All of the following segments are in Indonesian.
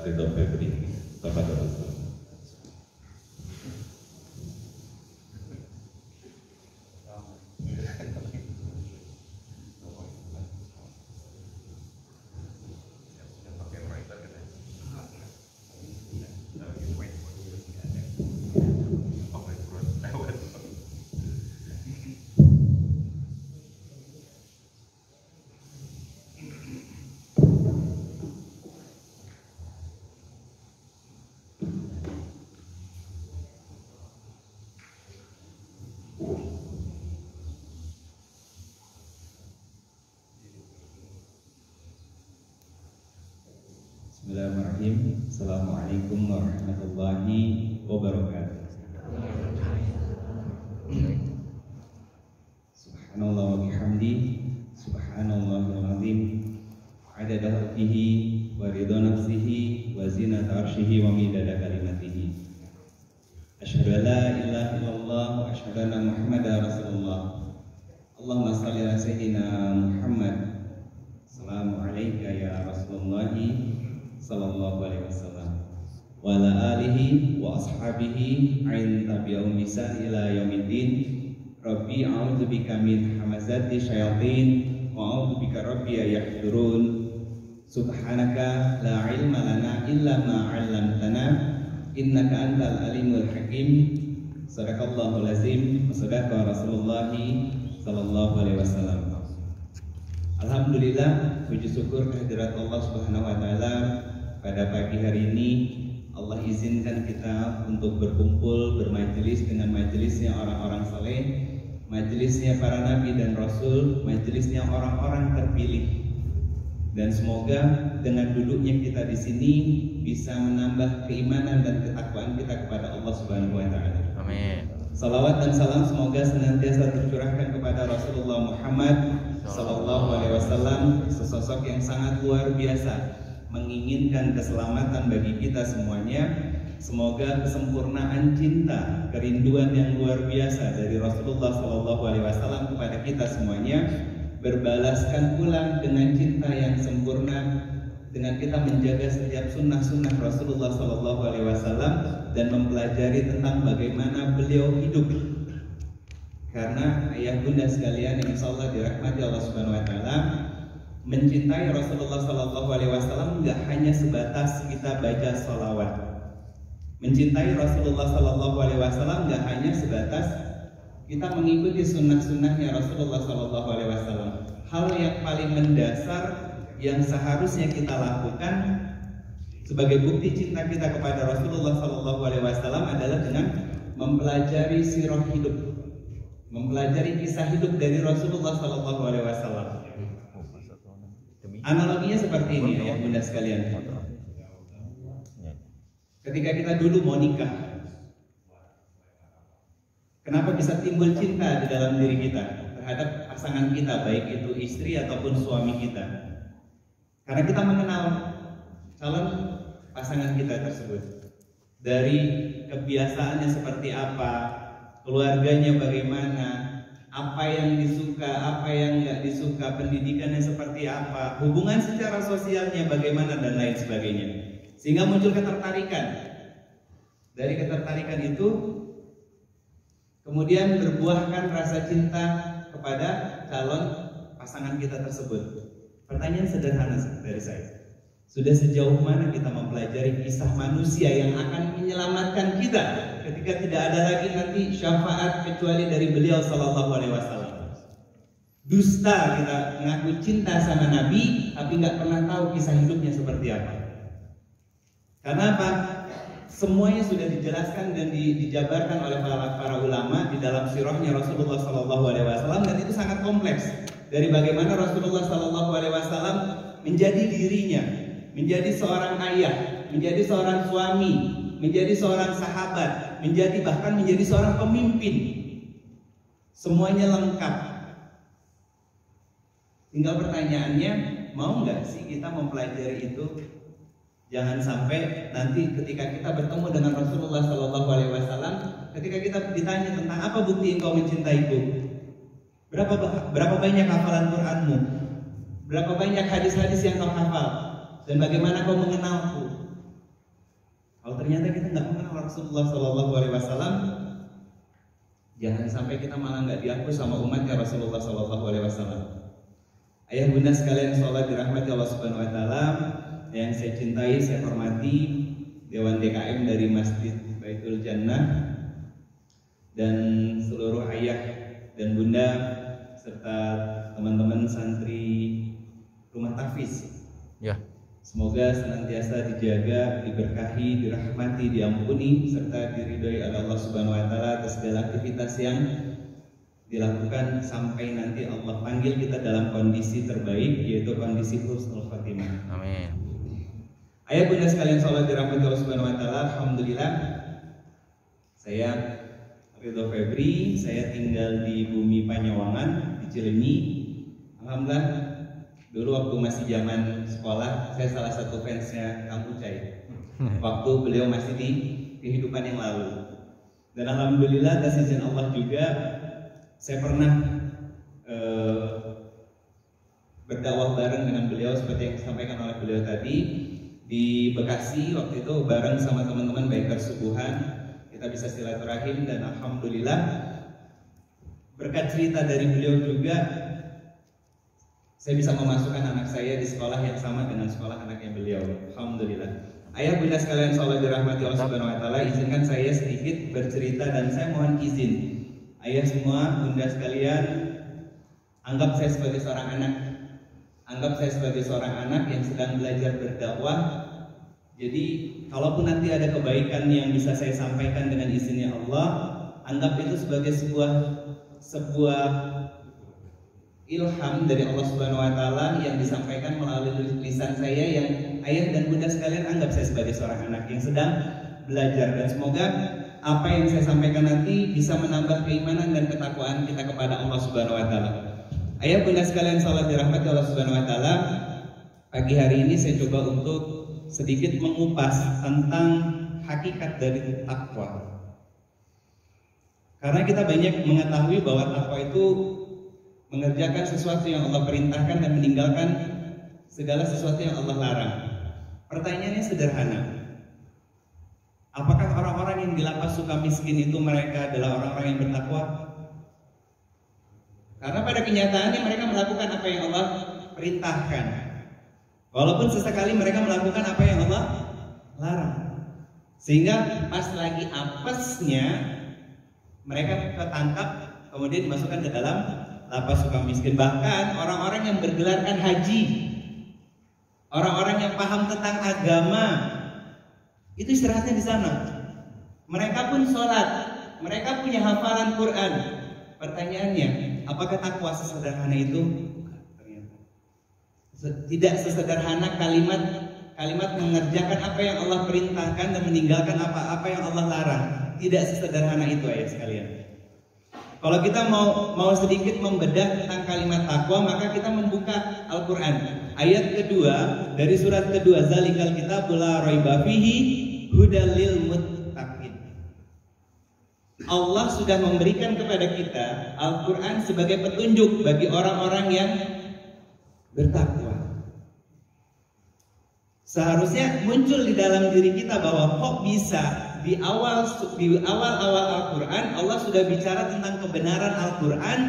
Ridho Febri. Tafadhol. Bismillahirrahmanirrahim. Assalamualaikum warahmatullahi wabarakatuh. Subhanallah wa bihamdi, subhanallahil azim, adada khalqihi wa ridha nafsihi wa zinata arshihi wa midada kalimatihi. Asyhadu an la ilaha illallah wa asyhadu anna Muhammadar Rasulullah. Allahumma shalli ala sayyidina Muhammad. Assalamu alayka ya Rasulullah sallallahu alaihi wasallam wa ala alihi wa ashabihi ain tabi'um bisan ila yaumiddin. Rabbi a'udzubika min hamazati syayatin wa a'udzubika rabbi yahdurun. Subhanaka la ilma lana illa ma 'allamtana innaka antal alimul hakim. Sadaqallahul azim wa sadaqa Rasulullah sallallahu alaihi wasallam. Alhamdulillah, puji syukur kehadirat Allah Subhanahu wa taala. Pada pagi hari ini Allah izinkan kita untuk berkumpul bermajelis dengan majelisnya orang-orang saleh, majelisnya para nabi dan rasul, majelisnya orang-orang terpilih. Dan semoga dengan duduknya kita di sini bisa menambah keimanan dan ketakwaan kita kepada Allah Subhanahu wa taala. Amin. Salawat dan salam semoga senantiasa tercurahkan kepada Rasulullah Muhammad sallallahu alaihi wasallam, sesosok yang sangat luar biasa menginginkan keselamatan bagi kita semuanya. Semoga kesempurnaan cinta, kerinduan yang luar biasa dari Rasulullah sallallahu alaihi wasallam kepada kita semuanya berbalaskan pulang dengan cinta yang sempurna, dengan kita menjaga setiap sunnah-sunnah Rasulullah sallallahu alaihi wasallam dan mempelajari tentang bagaimana beliau hidup. Karena ayah bunda sekalian yang insyaallah dirahmati Allah Subhanahu wa taala, mencintai Rasulullah sallallahu alaihi wasallam enggak hanya sebatas kita baca sholawat. Mencintai Rasulullah sallallahu alaihi wasallam enggak hanya sebatas kita mengikuti sunnah-sunnahnya Rasulullah sallallahu alaihi wasallam. Hal yang paling mendasar yang seharusnya kita lakukan sebagai bukti cinta kita kepada Rasulullah sallallahu alaihi wasallam adalah dengan mempelajari sirah hidup, mempelajari kisah hidup dari Rasulullah sallallahu alaihi wasallam. Analoginya seperti ini ya bunda sekalian. Ketika kita dulu mau nikah, kenapa bisa timbul cinta di dalam diri kita terhadap pasangan kita, baik itu istri ataupun suami kita? Karena kita mengenal calon pasangan kita tersebut, dari kebiasaannya seperti apa, keluarganya bagaimana, apa yang disuka, apa yang nggak disuka, pendidikannya seperti apa, hubungan secara sosialnya bagaimana, dan lain sebagainya. Sehingga muncul ketertarikan. Dari ketertarikan itu kemudian berbuahkan rasa cinta kepada calon pasangan kita tersebut. Pertanyaan sederhana dari saya, sudah sejauh mana kita mempelajari kisah manusia yang akan menyelamatkan kita ketika tidak ada lagi nanti syafaat kecuali dari beliau sallallahu alaihi wasallam? Dusta kita mengaku cinta sama Nabi tapi nggak pernah tahu kisah hidupnya seperti apa. Karena apa? Semuanya sudah dijelaskan dan dijabarkan oleh para ulama di dalam sirahnya Rasulullah sallallahu alaihi wasallam, dan itu sangat kompleks. Dari bagaimana Rasulullah sallallahu alaihi wasallam menjadi dirinya, menjadi seorang ayah, menjadi seorang suami, menjadi seorang sahabat, bahkan menjadi seorang pemimpin. Semuanya lengkap. Tinggal pertanyaannya, mau nggak sih kita mempelajari itu? Jangan sampai nanti ketika kita bertemu dengan Rasulullah Sallallahu Alaihi Wasallam, ketika kita ditanya tentang apa bukti engkau mencintaiku, berapa banyak hafalan Quranmu, berapa banyak hadis-hadis yang kau hafal, dan bagaimana kau mengenalku, ternyata kita nggak mengenal Rasulullah Sallallahu Alaihi Wasallam, jangan sampai kita malah nggak diakui sama umatnya Rasulullah Sallallahu Alaihi Wasallam. Ayah bunda sekalian, sholat dirahmati Allah Subhanahu Wa Taala, yang saya cintai, saya hormati Dewan DKM dari Masjid Baitul Jannah dan seluruh ayah dan bunda serta teman-teman santri rumah tahfiz. Ya. Semoga senantiasa dijaga, diberkahi, dirahmati, diampuni, serta diridhoi oleh Allah Subhanahu Wa Taala atas segala aktivitas yang dilakukan sampai nanti Allah panggil kita dalam kondisi terbaik, yaitu kondisi husnul khotimah. Amin. Ayah bunda sekalian, sholat dirahmati Allah Subhanahu Wa Taala. Alhamdulillah, saya Ridho Febri, saya tinggal di bumi Panyawangan, di Cileunyi. Alhamdulillah. Dulu waktu masih zaman sekolah, saya salah satu fansnya Kang Ucai. Waktu beliau masih di kehidupan yang lalu. Dan alhamdulillah atas izin Allah juga, saya pernah berdakwah bareng dengan beliau seperti yang disampaikan oleh beliau tadi di Bekasi. Waktu itu bareng sama teman-teman Bikers Subuhan, kita bisa silaturahim dan alhamdulillah berkat cerita dari beliau juga saya bisa memasukkan anak saya di sekolah yang sama dengan sekolah anaknya beliau. Alhamdulillah. Ayah bunda sekalian, sholat dirahmati Allah Subhanahu Wa Taala. Izinkan saya sedikit bercerita dan saya mohon izin. Ayah semua, bunda sekalian, anggap saya sebagai seorang anak. Anggap saya sebagai seorang anak yang sedang belajar berdakwah. Jadi, kalaupun nanti ada kebaikan yang bisa saya sampaikan dengan izinnya Allah, anggap itu sebagai sebuah ilham dari Allah Subhanahu Wa Taala yang disampaikan melalui lisan saya, yang ayah dan bunda sekalian anggap saya sebagai seorang anak yang sedang belajar, dan semoga apa yang saya sampaikan nanti bisa menambah keimanan dan ketakwaan kita kepada Allah Subhanahu Wa Taala. Ayah bunda sekalian, salat dirahmati Allah Subhanahu Wa Taala. Pagi hari ini saya coba untuk sedikit mengupas tentang hakikat dari takwa. Karena kita banyak mengetahui bahwa takwa itu mengerjakan sesuatu yang Allah perintahkan dan meninggalkan segala sesuatu yang Allah larang. Pertanyaannya sederhana. Apakah orang-orang yang di lapas Sukamiskin itu mereka adalah orang-orang yang bertakwa? Karena pada kenyataannya mereka melakukan apa yang Allah perintahkan. Walaupun sesekali mereka melakukan apa yang Allah larang. Sehingga pas lagi apesnya mereka ketangkap, kemudian dimasukkan ke dalam lapas Sukamiskin. Bahkan orang-orang yang bergelarkan haji, orang-orang yang paham tentang agama, itu istirahatnya di sana. Mereka pun sholat, mereka punya hafalan Quran. Pertanyaannya, apakah takwa sesederhana itu? Tidak sesederhana kalimat mengerjakan apa yang Allah perintahkan dan meninggalkan apa yang Allah larang. Tidak sesederhana itu, ayah sekalian. Kalau kita mau sedikit membedah tentang kalimat takwa, maka kita membuka Al-Quran. Ayat kedua dari surat kedua, Zalikal kitabul la raiba fihi hudal lil muttaqin. Allah sudah memberikan kepada kita Al-Quran sebagai petunjuk bagi orang-orang yang bertakwa. Seharusnya muncul di dalam diri kita bahwa kok bisa di awal-awal Al-Quran Allah sudah bicara tentang kebenaran Al-Quran,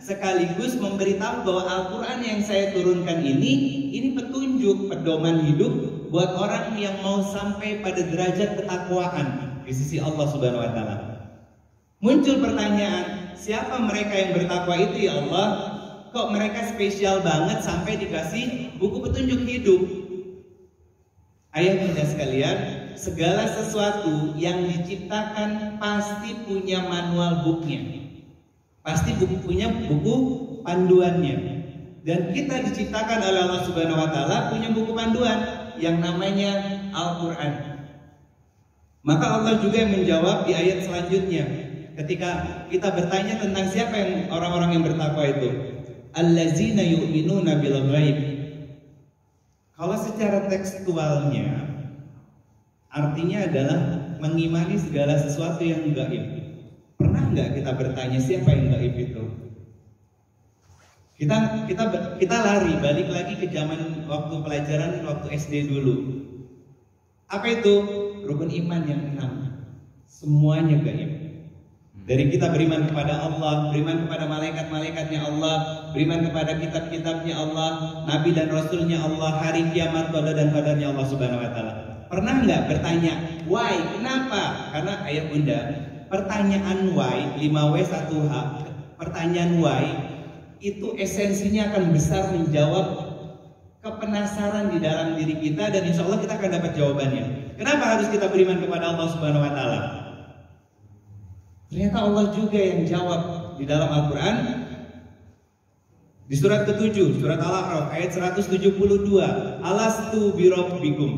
sekaligus memberitahu bahwa Al-Quran yang saya turunkan ini petunjuk, pedoman hidup buat orang yang mau sampai pada derajat ketakwaan di sisi Allah Subhanahu Wa Taala. Muncul pertanyaan, siapa mereka yang bertakwa itu ya Allah? Kok mereka spesial banget sampai dikasih buku petunjuk hidup? Ayah bunda sekalian, segala sesuatu yang diciptakan pasti punya manual booknya, pasti punya buku panduannya. Dan kita diciptakan oleh Allah Subhanahu Wa Taala punya buku panduan yang namanya Al-Quran. Maka Allah juga menjawab di ayat selanjutnya ketika kita bertanya tentang siapa yang orang-orang yang bertakwa itu. Allazina yu'minuna bil ghaib. Kalau secara tekstualnya artinya adalah mengimani segala sesuatu yang gaib. Pernah nggak kita bertanya siapa yang gaib itu? Kita lari balik lagi ke zaman waktu pelajaran waktu SD dulu. Apa itu? Rukun iman yang 6. Semuanya gaib. Dari kita beriman kepada Allah, beriman kepada malaikat-malaikatnya Allah, beriman kepada kitab-kitabnya Allah, nabi dan rasulnya Allah, hari kiamat, qada dan qadarnya Allah Subhanahu wa taala. Pernah nggak bertanya, why? Kenapa? Karena ayah bunda, pertanyaan why, 5W 1H, pertanyaan why itu esensinya akan besar menjawab kepenasaran di dalam diri kita, dan insya Allah kita akan dapat jawabannya. Kenapa harus kita beriman kepada Allah Subhanahu wa taala? Ternyata Allah juga yang jawab di dalam Al-Quran. Di surat ke-7, surat Al-A'raf ayat 172, Alastu birabbikum,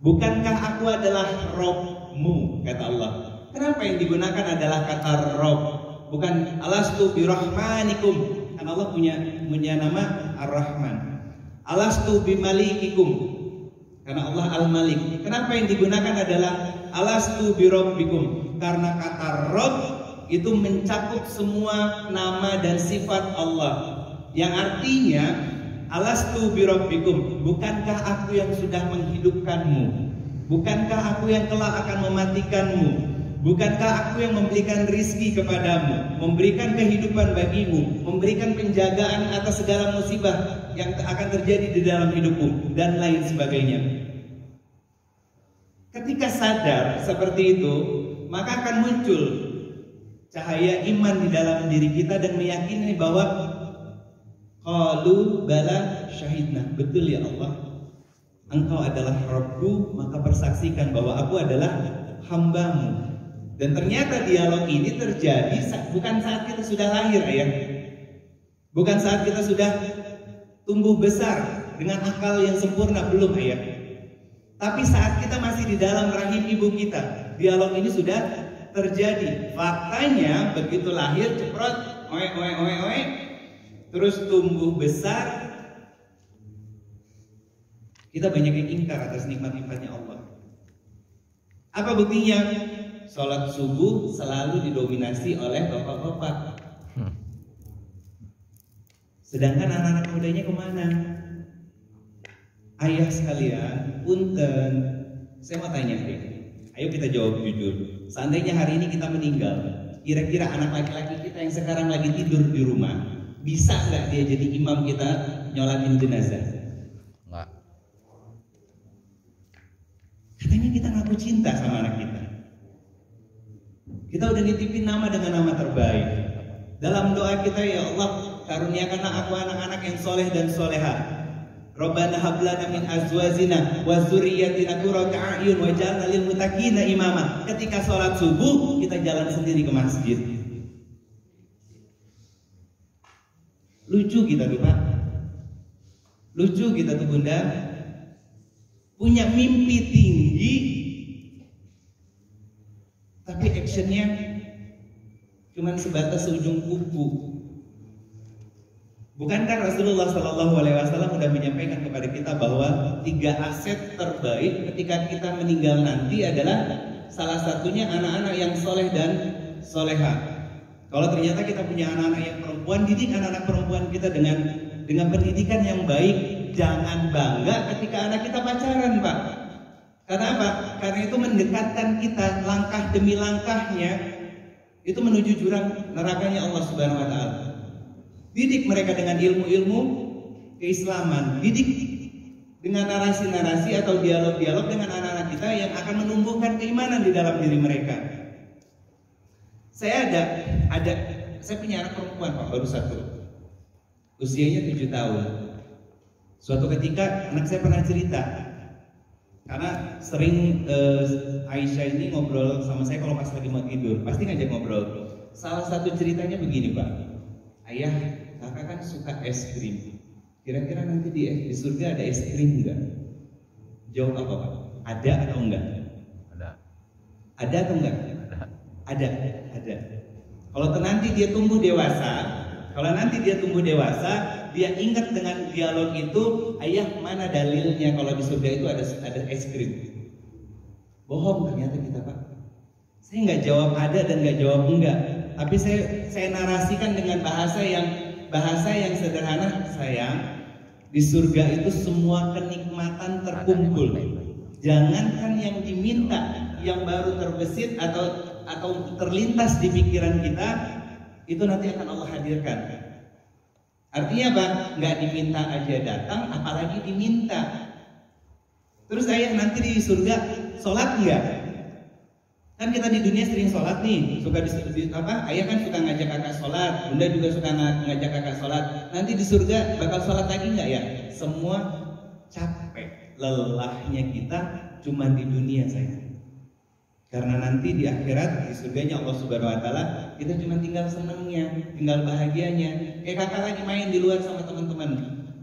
bukankah aku adalah Rabbmu, kata Allah. Kenapa yang digunakan adalah kata Rabb, bukan Alastu birahmanikum? Karena Allah punya nama Ar-Rahman. Alastu bimalikikum, karena Allah Al-Malik. Kenapa yang digunakan adalah Alastu birabbikum? Karena kata Rabb itu mencakup semua nama dan sifat Allah, yang artinya Alastu birabbikum, bukankah aku yang sudah menghidupkanmu, bukankah aku yang kelak akan mematikanmu, bukankah aku yang memberikan rizki kepadamu, memberikan kehidupan bagimu, memberikan penjagaan atas segala musibah yang akan terjadi di dalam hidupmu, dan lain sebagainya. Ketika sadar seperti itu, maka akan muncul cahaya iman di dalam diri kita dan meyakini bahwa qalu bala syahidna, betul ya Allah, Engkau adalah Rabbku, maka persaksikan bahwa aku adalah hambamu. Dan ternyata dialog ini terjadi bukan saat kita sudah lahir, ayah, bukan saat kita sudah tumbuh besar dengan akal yang sempurna, belum, ayah, tapi saat kita masih di dalam rahim ibu kita. Dialog ini sudah terjadi. Faktanya begitu lahir ceprot, oe, terus tumbuh besar, kita banyak yang ingkar atas nikmat-nikmatnya Allah. Apa buktinya? Sholat subuh selalu didominasi oleh bapak-bapak. Sedangkan anak-anak mudanya kemana? Ayah sekalian, punten, saya mau tanya deh. Ayo kita jawab jujur. Seandainya hari ini kita meninggal, kira-kira anak laki-laki kita yang sekarang lagi tidur di rumah, bisa nggak dia jadi imam kita nyolatin jenazah? Enggak. Katanya kita ngaku cinta sama anak kita. Kita udah nitipin nama dengan nama terbaik. Dalam doa kita, ya Allah, karuniakanlah aku anak-anak yang soleh dan solehah. Rabbana hab lana min azwajina wa dzurriyyatina qurrata a'yun waj'alna lil muttaqina imama. Ketika sholat subuh kita jalan sendiri ke masjid. Lucu kita tuh Pak, lucu kita tuh Bunda, punya mimpi tinggi tapi actionnya cuman sebatas ujung kuku. Bukankah Rasulullah SAW sudah menyampaikan kepada kita bahwa 3 aset terbaik ketika kita meninggal nanti adalah salah satunya anak-anak yang soleh dan soleha. Kalau ternyata kita punya anak-anak yang perempuan, didik anak-anak perempuan kita dengan pendidikan yang baik. Jangan bangga ketika anak kita pacaran, Pak. Karena apa? Karena itu mendekatkan kita langkah demi langkahnya itu menuju jurang nerakanya Allah Subhanahu wa taala. Didik mereka dengan ilmu-ilmu keislaman, didik dengan narasi-narasi atau dialog-dialog dengan anak-anak kita yang akan menumbuhkan keimanan di dalam diri mereka. Saya punya anak perempuan Pak, baru 1, usianya 7 tahun. Suatu ketika anak saya pernah cerita, karena sering Aisyah ini ngobrol sama saya kalau pas lagi mau tidur, pasti ngajak ngobrol. Salah satu ceritanya begini Pak, ayah, kakak kan suka es krim. Kira-kira nanti di surga ada es krim enggak? Jawab apa Pak? Ada atau enggak? Ada. Ada atau enggak? Ada. Ada. Kalau nanti dia tumbuh dewasa, dia ingat dengan dialog itu, ayah mana dalilnya kalau di surga itu ada es krim? Bohong ternyata kita Pak. Saya nggak jawab ada dan nggak jawab enggak. Tapi saya narasikan dengan bahasa yang sederhana. Sayang, di surga itu semua kenikmatan terkumpul. Jangankan yang diminta, yang baru terbesit atau terlintas di pikiran kita, itu nanti akan Allah hadirkan. Artinya apa? Nggak diminta aja datang, apalagi diminta. Terus ayah nanti di surga sholat nggak? Kan kita di dunia sering sholat nih, suka ayah kan suka ngajak kakak sholat, bunda juga suka ngajak kakak sholat. Nanti di surga bakal sholat lagi nggak ya? Semua capek, lelahnya kita cuma di dunia saja. Karena nanti di akhirat, di surganya Allah Subhanahu Wa Taala, kita cuma tinggal senangnya, tinggal bahagianya. Kayak kakak lagi main di luar sama teman-teman,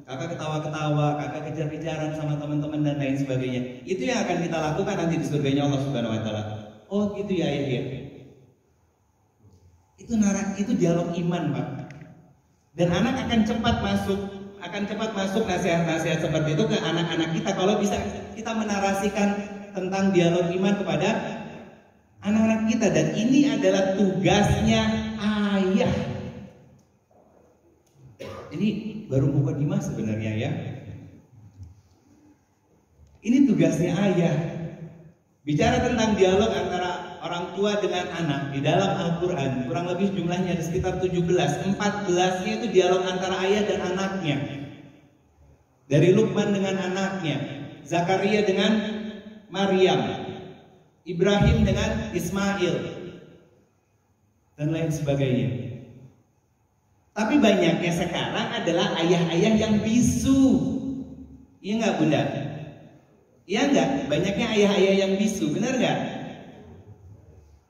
kakak ketawa-ketawa, kakak kejar-kejaran sama teman-teman dan lain sebagainya. Itu yang akan kita lakukan nanti di surganya Allah Subhanahu Wa Taala. Oh gitu ya ayah ya. Itu dialog iman Pak. Dan anak akan cepat masuk nasihat-nasihat seperti itu ke anak-anak kita kalau bisa kita menarasikan tentang dialog iman kepada anak-anak kita. Dan ini adalah tugasnya ayah. Ini baru mukadimah sebenarnya ya. Ini tugasnya ayah. Bicara tentang dialog antara orang tua dengan anak di dalam Al-Quran, kurang lebih jumlahnya ada sekitar 17. 14-nya itu dialog antara ayah dan anaknya. Dari Luqman dengan anaknya, Zakaria dengan Maryam, Ibrahim dengan Ismail, dan lain sebagainya. Tapi banyaknya sekarang adalah ayah-ayah yang bisu. Iya nggak bunda? Iya nggak? Banyaknya ayah-ayah yang bisu, benar nggak?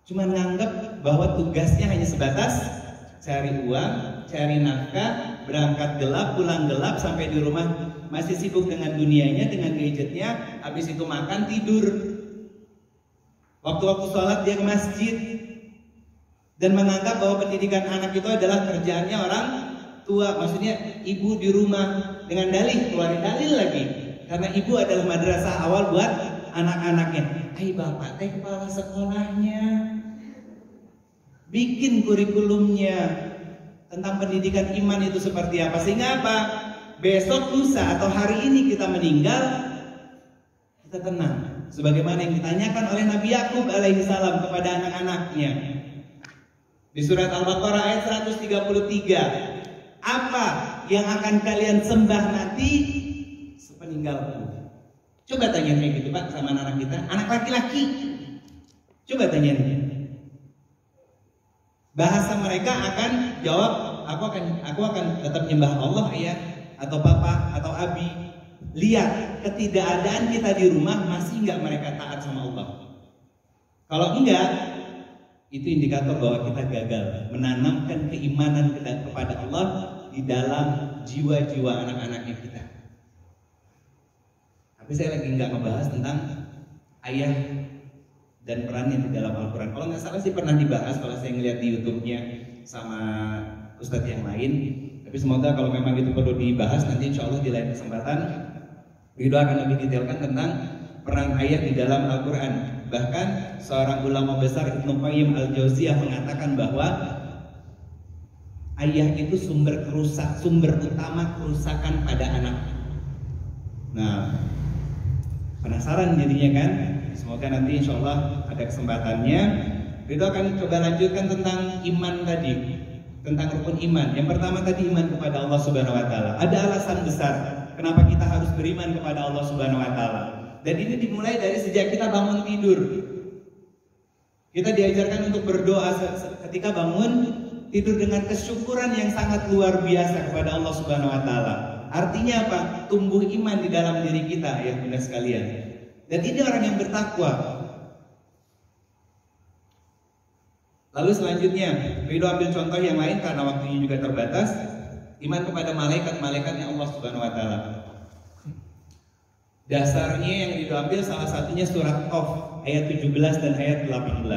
Cuma nganggap bahwa tugasnya hanya sebatas cari uang, cari nafkah, berangkat gelap, pulang gelap, sampai di rumah masih sibuk dengan dunianya, dengan gadgetnya, habis itu makan, tidur. Waktu-waktu sholat dia ke masjid. Dan menganggap bahwa pendidikan anak itu adalah kerjaannya orang tua. Maksudnya ibu di rumah dengan dalih, keluarin dalil lagi. Karena ibu adalah madrasah awal buat anak-anaknya. Hai bapak teh kepala sekolahnya, bikin kurikulumnya tentang pendidikan iman itu seperti apa. Sehingga apa? Besok, lusa, atau hari ini kita meninggal, kita tenang. Sebagaimana yang ditanyakan oleh Nabi Yakub alaihissalam kepada anak-anaknya di surat Al-Baqarah ayat 133. Apa yang akan kalian sembah nanti sepeninggalku? Coba tanya kayak gitu Pak sama anak kita, anak laki-laki. Coba tanya. Bahasa mereka akan jawab, aku akan tetap nyembah Allah ayah, atau papa, atau abi. Lihat ketidakadaan kita di rumah, masih nggak mereka taat sama Allah. Kalau enggak, itu indikator bahwa kita gagal menanamkan keimanan kepada Allah di dalam jiwa-jiwa anak-anaknya kita. Tapi saya lagi nggak ngebahas tentang ayah dan perannya di dalam Al-Quran. Kalau nggak salah sih pernah dibahas kalau saya ngeliat di YouTube-nya sama ustadz yang lain. Tapi semoga kalau memang itu perlu dibahas nanti insya Allah di lain kesempatan Ridho akan lebih detailkan tentang peran ayah di dalam Al-Quran. Bahkan seorang ulama besar Ibnu Qayyim Al-Jauziyah mengatakan bahwa ayah itu sumber utama kerusakan pada anak. Nah, penasaran jadinya kan? Semoga nanti insya Allah ada kesempatannya. Ridho akan coba lanjutkan tentang iman tadi, tentang rukun iman. Yang pertama tadi iman kepada Allah Subhanahu Wa Taala. Ada alasan besar kenapa kita harus beriman kepada Allah Subhanahu Wa Taala. Dan ini dimulai dari sejak kita bangun tidur. Kita diajarkan untuk berdoa ketika bangun tidur dengan kesyukuran yang sangat luar biasa kepada Allah Subhanahu Wa Taala. Artinya apa? Tumbuh iman di dalam diri kita ya bunda sekalian. Dan ini orang yang bertakwa. Lalu selanjutnya, Ridho ambil contoh yang lain karena waktunya juga terbatas. Iman kepada malaikat-malaikatnya Allah Subhanahu Wa Taala. Dasarnya yang Ridho ambil salah satunya surat Qaf ayat 17 dan ayat 18.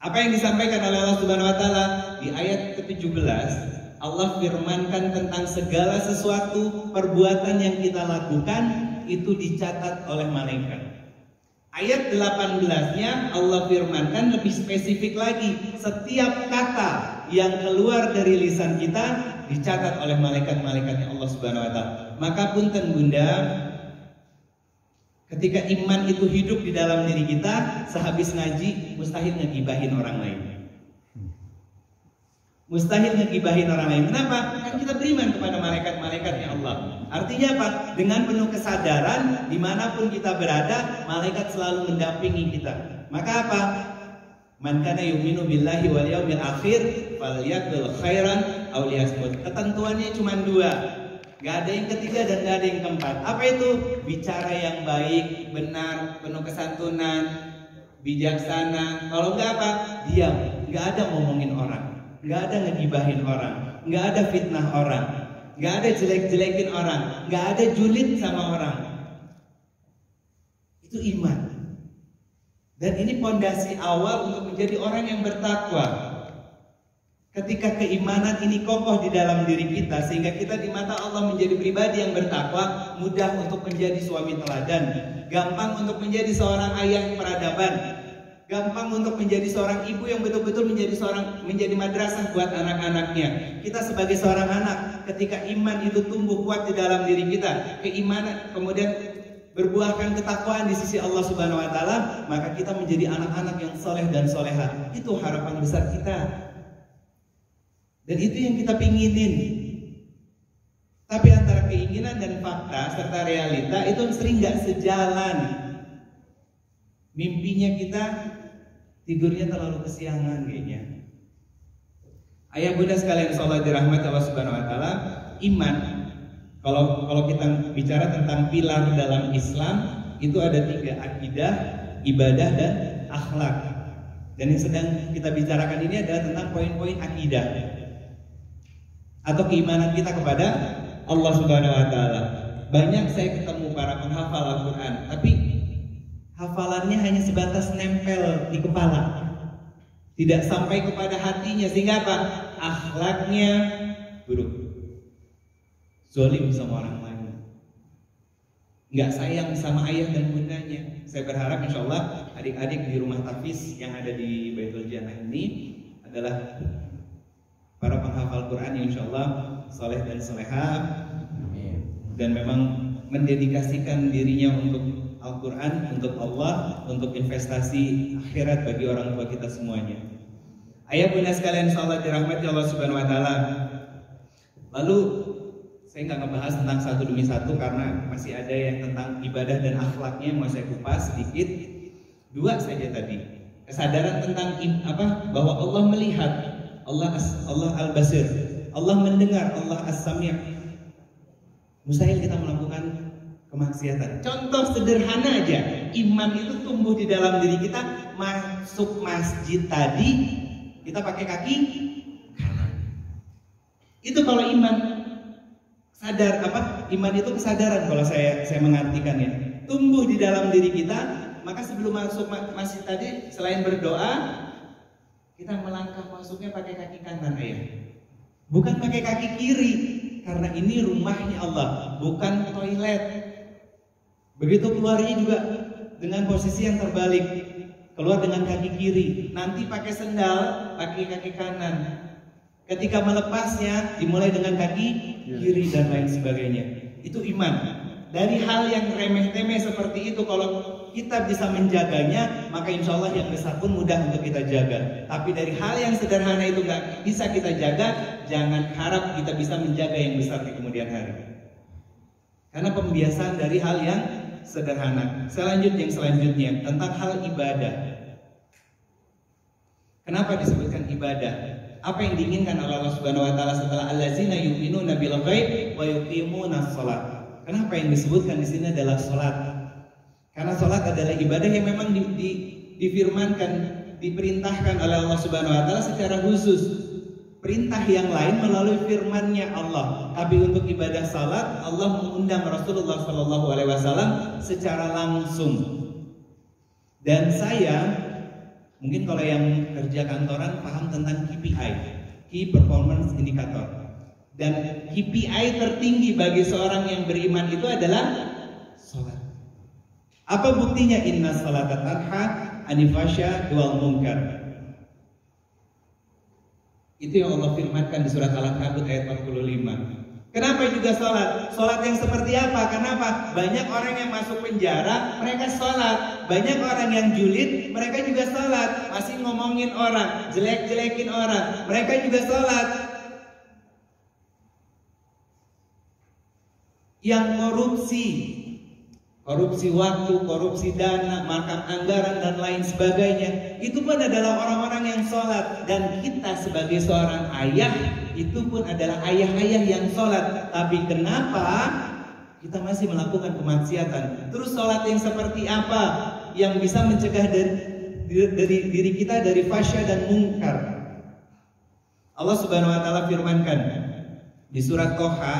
Apa yang disampaikan oleh Allah Subhanahu Wa Taala di ayat ke-17? Allah firmankan tentang segala sesuatu perbuatan yang kita lakukan itu dicatat oleh malaikat. Ayat 18-nya Allah firmankan lebih spesifik lagi, setiap kata yang keluar dari lisan kita dicatat oleh malaikat-malaikatnya Allah Subhanahu Wa Taala. Maka punten bunda, Ketika iman itu hidup di dalam diri kita, sehabis ngaji mustahil ngegibahin orang lain. Mustahil ngegibahin orang lain. Kenapa? Kan kita beriman kepada malaikat-malaikatnya Allah. Artinya apa? Dengan penuh kesadaran, dimanapun kita berada, malaikat selalu mendampingi kita. Maka apa? Man kana yu'minu billahi wal yawmil akhir falyaqul khairan aw liyasmut. Ketentuannya cuma 2. Gak ada yang ketiga dan gak ada yang keempat. Apa itu? Bicara yang baik, benar, penuh kesantunan, bijaksana. Kalau enggak apa? Diam. Gak ada ngomongin orang, gak ada ngegibahin orang, gak ada fitnah orang, gak ada jelek-jelekin orang, gak ada julid sama orang. Itu iman. Dan ini pondasi awal untuk menjadi orang yang bertakwa. Ketika keimanan ini kokoh di dalam diri kita, sehingga kita di mata Allah menjadi pribadi yang bertakwa, mudah untuk menjadi suami teladan, gampang untuk menjadi seorang ayah peradaban, gampang untuk menjadi seorang ibu yang betul-betul menjadi madrasah buat anak-anaknya. Kita sebagai seorang anak, ketika iman itu tumbuh kuat di dalam diri kita, keimanan kemudian berbuahkan ketakwaan di sisi Allah Subhanahu wa taala, maka kita menjadi anak-anak yang soleh dan soleha. Itu harapan besar kita. Dan itu yang kita pinginin. Tapi antara keinginan dan fakta serta realita itu sering gak sejalan. Mimpinya kita, tidurnya terlalu kesiangan kayaknya. Ayah bunda sekalian sholat dirahmati Allah Subhanahu wa taala, iman. Kalau kita bicara tentang pilar dalam Islam, itu ada 3, akidah, ibadah, dan akhlak. Dan yang sedang kita bicarakan ini adalah tentang poin-poin akidah atau keimanan kita kepada Allah Subhanahu wa taala. Banyak saya ketemu para penghafal Al-Qur'an, tapi hafalannya hanya sebatas nempel di kepala, tidak sampai kepada hatinya, sehingga apa? Akhlaknya buruk, zalim sama orang lain, nggak sayang sama ayah dan bundanya. Saya berharap insya Allah adik-adik di rumah tahfiz yang ada di Baitul Jannah ini adalah para penghafal Quran yang insya Allah soleh dan soleha, dan memang mendedikasikan dirinya untuk Al-Quran, untuk Allah, untuk investasi akhirat bagi orang tua kita semuanya. Ayah bunda sekalian insya Allah dirahmati Allah Subhanahu wa taala. Lalu saya nggak ngebahas tentang satu demi satu karena masih ada yang tentang ibadah dan akhlaknya yang mau saya kupas sedikit. 2 saja tadi. Kesadaran tentang bahwa Allah melihat, Allah Al-Basir, Allah mendengar, Allah As-Sami'. Mustahil kita melakukan kemaksiatan. Contoh sederhana aja, iman itu tumbuh di dalam diri kita. Masuk masjid tadi kita pakai kaki kanan. Itu kalau iman. Sadar iman itu kesadaran kalau saya mengartikannya. Tumbuh di dalam diri kita, maka sebelum masuk masjid tadi selain berdoa, kita melangkah masuknya pakai kaki kanan, ayah. Bukan pakai kaki kiri, karena ini rumahnya Allah, bukan toilet. Begitu keluarnya juga dengan posisi yang terbalik, keluar dengan kaki kiri. Nanti pakai sendal, pakai kaki kanan. Ketika melepasnya, dimulai dengan kaki kiri dan lain sebagainya. Itu iman. Dari hal yang remeh-temeh seperti itu, kalau kita bisa menjaganya, maka insya Allah yang besar pun mudah untuk kita jaga. Tapi dari hal yang sederhana itu nggak bisa kita jaga, jangan harap kita bisa menjaga yang besar di kemudian hari. Karena pembiasaan dari hal yang sederhana. Selanjutnya tentang hal ibadah. Kenapa disebutkan ibadah? Apa yang diinginkan oleh Allah Subhanahu wa taala setelah allazina yu'minuna bil ghaib wa yuqimunas shalah? Kenapa yang disebutkan di sini adalah sholat? Karena sholat adalah ibadah yang memang difirmankan, diperintahkan oleh Allah Subhanahu wa taala secara khusus. Perintah yang lain melalui firman-Nya Allah. Tapi untuk ibadah sholat, Allah mengundang Rasulullah Shallallahu alaihi wasallam secara langsung. Dan saya mungkin kalau yang kerja kantoran paham tentang KPI, Key Performance Indicator. Dan KPI tertinggi bagi seorang yang beriman itu adalah sholat. Apa buktinya? Inna sholata tanha anil fahsya wal munkar. Itu yang Allah firmankan di surat Al-Ankabut ayat 45. Kenapa juga sholat? Sholat yang seperti apa? Kenapa? Banyak orang yang masuk penjara, mereka sholat. Banyak orang yang julid, mereka juga sholat. Masih ngomongin orang, jelek-jelekin orang, mereka juga sholat. Yang korupsi waktu, korupsi dana, makan anggaran dan lain sebagainya, itu pun adalah orang-orang yang sholat. Dan kita sebagai seorang ayah, itu pun adalah ayah-ayah yang sholat. Tapi kenapa kita masih melakukan kemaksiatan? Terus sholat yang seperti apa yang bisa mencegah dari diri kita dari fasya dan mungkar? Allah Subhanahu wa taala firmankan di surat Toha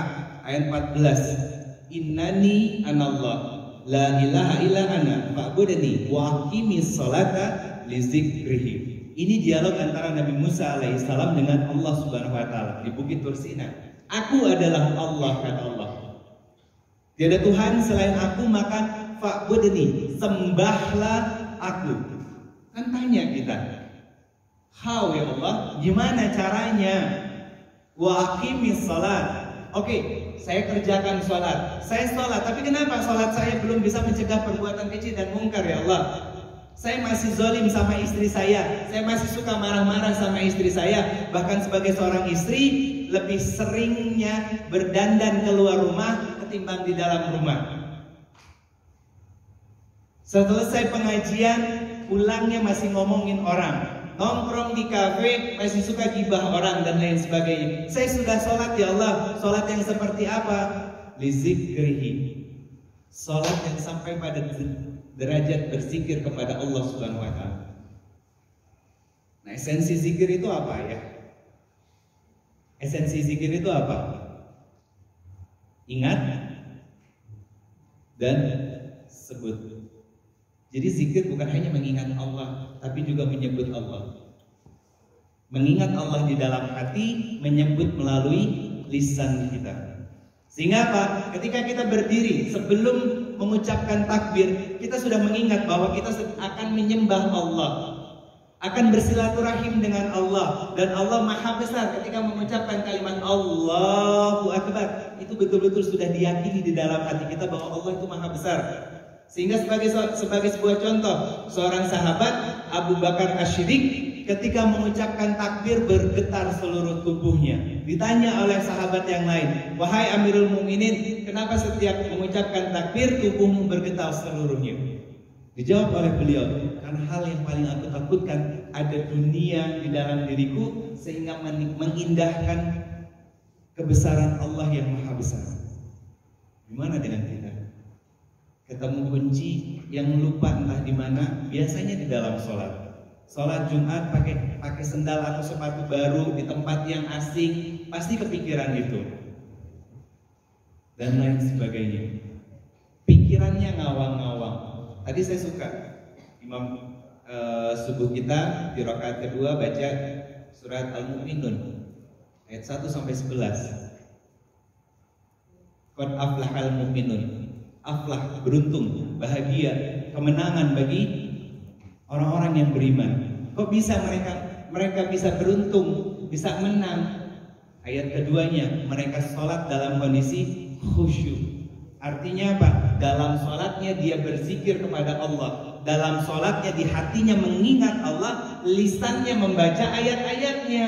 ayat 14, Innani anallah la ilaha illa ana fa'budni wa aqimis sholata li dzikrihi. Ini dialog antara Nabi Musa alaihissalam dengan Allah Subhanahu wa taala di Bukit Tur Sina. Aku adalah Allah, kata Allah. Tiada Tuhan selain aku, maka fa'budni, sembahlah aku. Kan tanya kita, how ya Allah? Gimana caranya? Wa aqimis sholat. Oke, saya kerjakan sholat, saya sholat, tapi kenapa sholat saya belum bisa mencegah perbuatan keji dan mungkar ya Allah? Saya masih zalim sama istri saya masih suka marah-marah sama istri saya. Bahkan sebagai seorang istri, lebih seringnya berdandan keluar rumah ketimbang di dalam rumah. Selesai pengajian, pulangnya masih ngomongin orang. Nongkrong di kafe masih suka gibah orang dan lain sebagainya. Saya sudah sholat ya Allah. Sholat yang seperti apa? Lizikrihi. Sholat yang sampai pada derajat berzikir kepada Allah Subhanahu wa taala. Nah, esensi zikir itu apa ya? Esensi zikir itu apa? Ingat dan sebut. Jadi zikir bukan hanya mengingat Allah, tapi juga menyebut Allah. Mengingat Allah di dalam hati, menyebut melalui lisan kita. Sehingga apa? Ketika kita berdiri, sebelum mengucapkan takbir, kita sudah mengingat bahwa kita akan menyembah Allah, akan bersilaturahim dengan Allah. Dan Allah Maha Besar. Ketika mengucapkan kalimat Allahu Akbar, itu betul-betul sudah diyakini di dalam hati kita bahwa Allah itu Maha Besar. Sehingga sebagai sebuah contoh, seorang sahabat Abu Bakar Asy-Siddiq ketika mengucapkan takbir bergetar seluruh tubuhnya. Ditanya oleh sahabat yang lain, wahai Amirul Mukminin, kenapa setiap mengucapkan takbir tubuhmu bergetar seluruhnya? Dijawab oleh beliau, karena hal yang paling aku takutkan ada dunia di dalam diriku sehingga mengindahkan kebesaran Allah yang Maha Besar. Gimana dengan kita? Ketemu kunci yang lupa entah di mana, biasanya di dalam sholat. Sholat Jumat pakai sendal atau sepatu baru di tempat yang asing, pasti kepikiran itu dan lain sebagainya. Pikirannya ngawang-ngawang. Tadi saya suka imam subuh kita di rakaat kedua baca surat Al-Mu'minun ayat 1 sampai 11. Qad aflahal mu'minun. Aflah, beruntung, bahagia, kemenangan bagi orang-orang yang beriman. Kok bisa mereka bisa beruntung, bisa menang? Ayat keduanya, mereka sholat dalam kondisi khusyuk. Artinya apa? Dalam sholatnya dia berzikir kepada Allah. Dalam sholatnya di hatinya mengingat Allah, lisannya membaca ayat-ayatnya.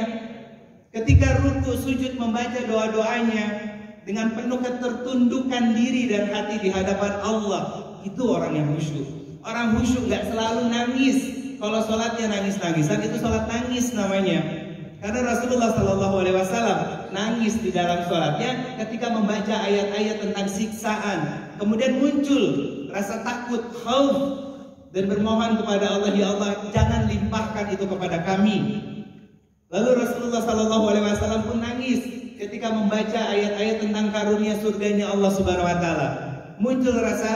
Ketika ruku sujud membaca doa-doanya dengan penuh ketertundukan diri dan hati di hadapan Allah. Itu orang yang khusyuk. Orang khusyuk gak selalu nangis. Kalau sholatnya nangis-nangisan, itu sholat nangis namanya. Karena Rasulullah SAW nangis di dalam sholatnya ketika membaca ayat-ayat tentang siksaan. Kemudian muncul rasa takut, khauf, dan bermohon kepada Allah, ya Allah, jangan limpahkan itu kepada kami. Lalu Rasulullah SAW pun nangis ketika membaca ayat-ayat tentang karunia surganya Allah Subhanahu wa taala. Muncul rasa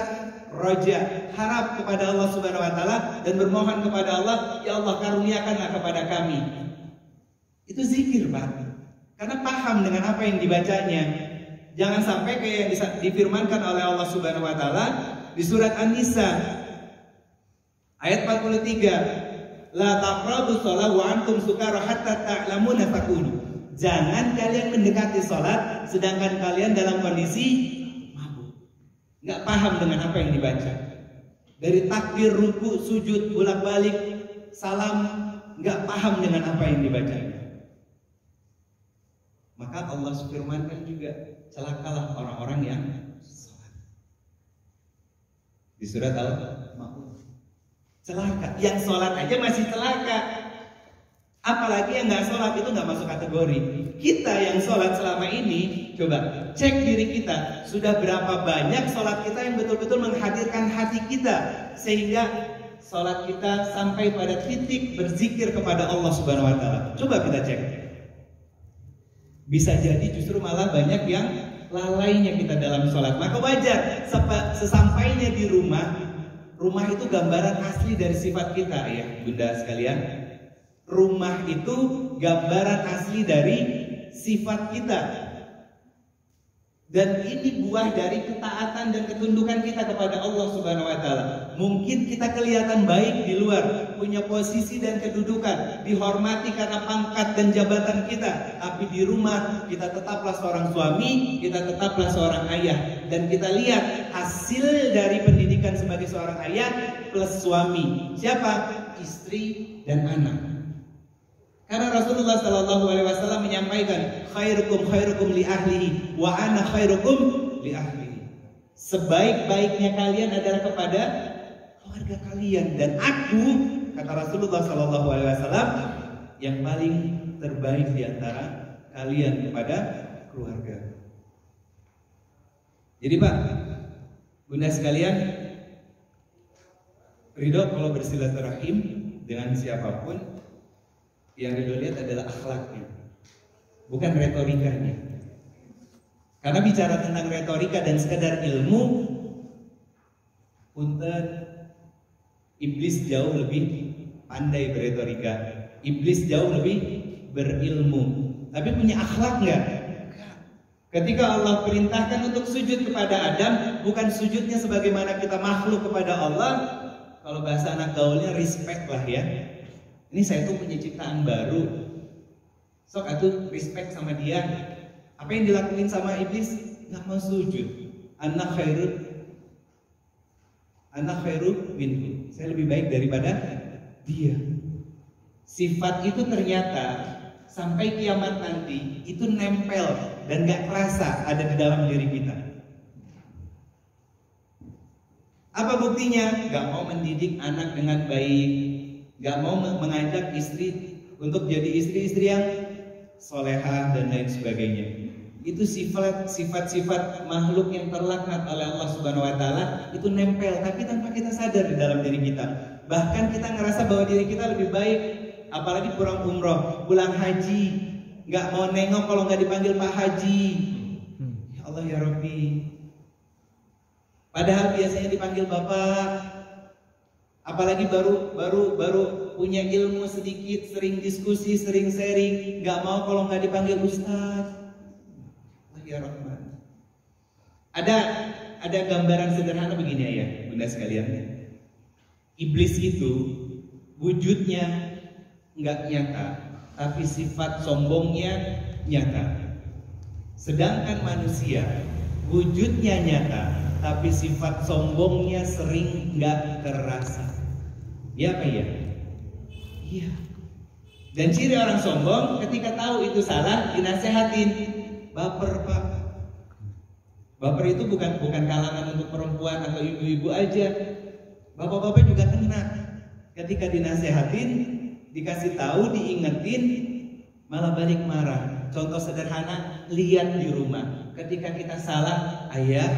roja, harap kepada Allah Subhanahu wa taala dan bermohon kepada Allah, ya Allah karuniakanlah kepada kami. Itu zikir, Pak. Karena paham dengan apa yang dibacanya. Jangan sampai kayak yang difirmankan oleh Allah Subhanahu wa taala di surat An-Nisa ayat 43. La taqrabus shalah wa antum sukara hatta ta'lamuna faqulu. Jangan kalian mendekati sholat sedangkan kalian dalam kondisi mabuk, nggak paham dengan apa yang dibaca. Dari takbir, ruku, sujud, bolak-balik, salam, nggak paham dengan apa yang dibacanya. Maka Allah firmankan juga, celakalah orang-orang yang sholat. Di surat Al-Ma'un. Celaka, yang sholat aja masih celaka. Apalagi yang nggak sholat, itu nggak masuk kategori. Kita yang sholat selama ini, coba cek diri kita, sudah berapa banyak sholat kita yang betul-betul menghadirkan hati kita, sehingga sholat kita sampai pada titik berzikir kepada Allah Subhanahu Wa Taala. Coba kita cek. Bisa jadi justru malah banyak yang lalainya kita dalam sholat. Maka wajar sesampainya di rumah itu gambaran asli dari sifat kita, ya bunda sekalian. Rumah itu gambaran asli dari sifat kita. Dan ini buah dari ketaatan dan ketundukan kita kepada Allah Subhanahu Wa Taala. Mungkin kita kelihatan baik di luar, punya posisi dan kedudukan, dihormati karena pangkat dan jabatan kita. Tapi di rumah kita tetaplah seorang suami, kita tetaplah seorang ayah. Dan kita lihat hasil dari pendidikan sebagai seorang ayah plus suami. Siapa? Istri dan anak. Karena Rasulullah Sallallahu Alaihi Wasallam menyampaikan, khairukum li ahlihi, wa ana khairukum li ahlihi. Sebaik-baiknya kalian adalah kepada keluarga kalian, dan aku, kata Rasulullah Sallallahu Alaihi Wasallam, yang paling terbaik di antara kalian kepada keluarga. Jadi Pak, bunda sekalian, ridho kalau bersilaturahim dengan siapapun, yang Ridho lihat adalah akhlaknya, bukan retorikanya. Karena bicara tentang retorika dan sekedar ilmu, punten, iblis jauh lebih pandai berretorika, iblis jauh lebih berilmu. Tapi punya akhlak nggak? Ketika Allah perintahkan untuk sujud kepada Adam, bukan sujudnya sebagaimana kita makhluk kepada Allah. Kalau bahasa anak gaulnya respect lah ya. Ini saya tuh punya ciptaan baru, sok atuh respect sama dia. Apa yang dilakuin sama iblis? Nggak mau sujud. Anak khairu minhu. Saya lebih baik daripada dia. Sifat itu ternyata sampai kiamat nanti itu nempel dan nggak kerasa ada di dalam diri kita. Apa buktinya? Nggak mau mendidik anak dengan baik. Gak mau mengajak istri untuk jadi istri-istri yang solehah dan lain sebagainya. Itu sifat-sifat makhluk yang terlaknat oleh Allah Subhanahu Wa Taala itu nempel, tapi tanpa kita sadar di dalam diri kita. Bahkan kita ngerasa bahwa diri kita lebih baik, apalagi pulang umroh, pulang haji, gak mau nengok kalau gak dipanggil Pak Haji. Ya Allah ya Rabbi. Padahal biasanya dipanggil Bapak. Apalagi baru punya ilmu sedikit, sering diskusi, sering sharing, nggak mau kalau nggak dipanggil Ustaz. Ya Rahman. Ada gambaran sederhana begini ya, bunda sekalian. Iblis itu wujudnya nggak nyata, tapi sifat sombongnya nyata. Sedangkan manusia wujudnya nyata, tapi sifat sombongnya sering nggak terasa. Ya apa ya? Iya. Dan ciri orang sombong ketika tahu itu salah dinasehatin, baper Pak. Baper itu bukan kalangan untuk perempuan atau ibu-ibu aja. Bapak-bapak juga kena. Ketika dinasehatin, dikasih tahu, diingetin, malah balik marah. Contoh sederhana, lihat di rumah. Ketika kita salah, ayah,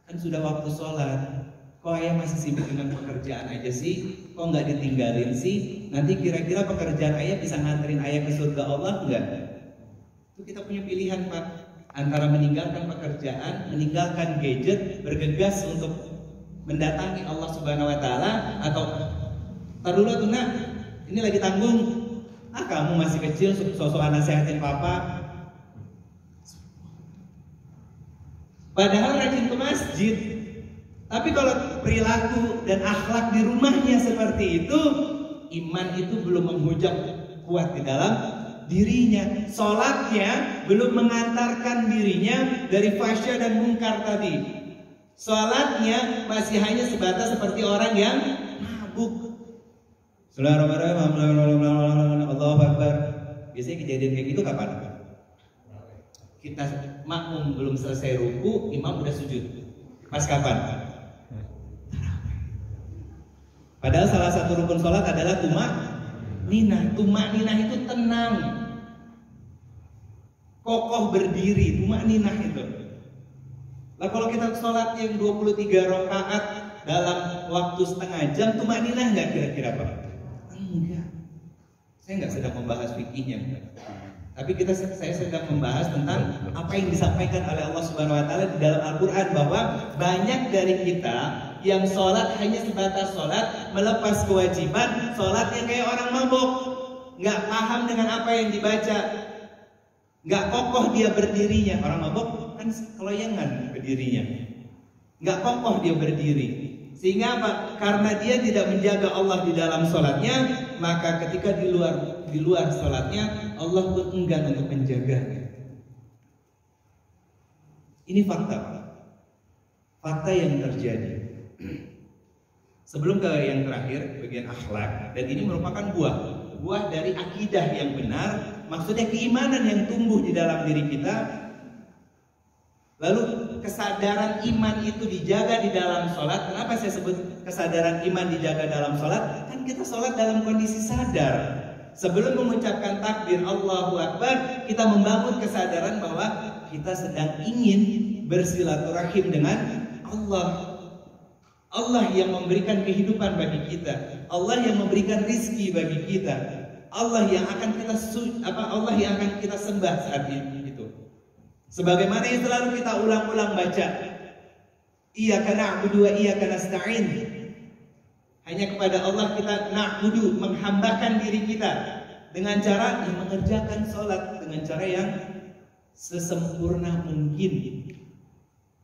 kan sudah waktu sholat. Kok ayah masih sibuk dengan pekerjaan aja sih? Kok nggak ditinggalin sih? Nanti kira-kira pekerjaan ayah bisa nganterin ayah ke surga Allah nggak? Itu kita punya pilihan Pak, antara meninggalkan pekerjaan, meninggalkan gadget, bergegas untuk mendatangi Allah Subhanahu Wa Taala, atau tar dulu tuh nak, ini lagi tanggung. Kamu masih kecil, sok-sokan nasehatin papa. Padahal rajin ke masjid. Tapi kalau perilaku dan akhlak di rumahnya seperti itu, iman itu belum menghujam kuat di dalam dirinya. Sholatnya belum mengantarkan dirinya dari fasya dan mungkar tadi. Sholatnya masih hanya sebatas seperti orang yang mabuk. Bismillahirrahmanirrahim. Allahu Akbar. Biasanya kejadian kayak gitu kapan? Kita makmum belum selesai ruku, imam udah sujud. Pas kapan? Padahal salah satu rukun sholat adalah tumak ninah. Tumak ninah itu tenang, kokoh berdiri. Tumak ninah itu. Lah kalau kita sholat yang 23 rakaat dalam waktu setengah jam, tumak ninah nggak kira-kira Pak? Enggak. Saya nggak sedang membahas fikihnya. Tapi saya sedang membahas tentang apa yang disampaikan oleh Allah Subhanahu Wa Taala di dalam Al-Quran, bahwa banyak dari kita yang sholat hanya sebatas sholat, melepas kewajiban, sholatnya kayak orang mabuk, nggak paham dengan apa yang dibaca, nggak kokoh dia berdirinya. Orang mabuk kan keloyangan berdirinya, nggak kokoh dia berdiri. Sehingga apa? Karena dia tidak menjaga Allah di dalam sholatnya, maka ketika di luar sholatnya Allah pun enggan untuk menjaganya. Ini fakta yang terjadi. Sebelum ke yang terakhir, bagian akhlak, dan ini merupakan buah dari akidah yang benar, maksudnya keimanan yang tumbuh di dalam diri kita. Lalu kesadaran iman itu dijaga di dalam sholat. Kenapa saya sebut kesadaran iman dijaga dalam sholat? Kan kita sholat dalam kondisi sadar. Sebelum mengucapkan takbir Allahu Akbar, kita membangun kesadaran bahwa kita sedang ingin bersilaturahim dengan Allah. Allah yang memberikan kehidupan bagi kita, Allah yang memberikan rizki bagi kita, Allah yang akan kita sembah saat itu. Sebagaimana yang selalu kita ulang-ulang baca, Iyyaka na'budu wa iyyaka nasta'in. Hanya kepada Allah kita na'budu, menghambakan diri kita dengan cara yang mengerjakan sholat dengan cara yang sesempurna mungkin,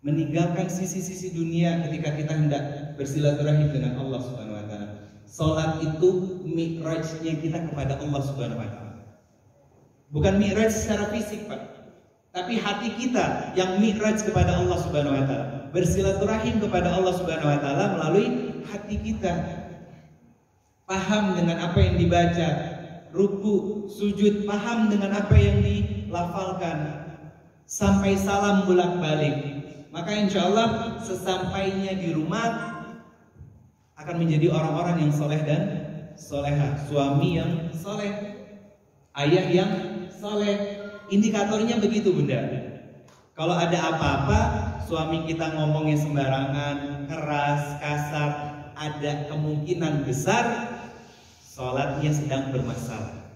meninggalkan sisi-sisi dunia ketika kita hendak bersilaturahim dengan Allah Subhanahu Wa Taala. Sholat itu mi'rajnya kita kepada Allah Subhanahu Wa Taala. Bukan mi'raj secara fisik Pak, tapi hati kita yang mi'raj kepada Allah Subhanahu Wa Taala, bersilaturahim kepada Allah Subhanahu Wa Taala melalui hati kita, paham dengan apa yang dibaca, ruku, sujud, paham dengan apa yang dilafalkan, sampai salam bolak-balik. Maka insya Allah sesampainya di rumah akan menjadi orang-orang yang soleh dan solehah, suami yang soleh, ayah yang soleh. Indikatornya begitu Bunda. Kalau ada apa-apa, suami kita ngomongnya sembarangan, keras, kasar, ada kemungkinan besar sholatnya sedang bermasalah.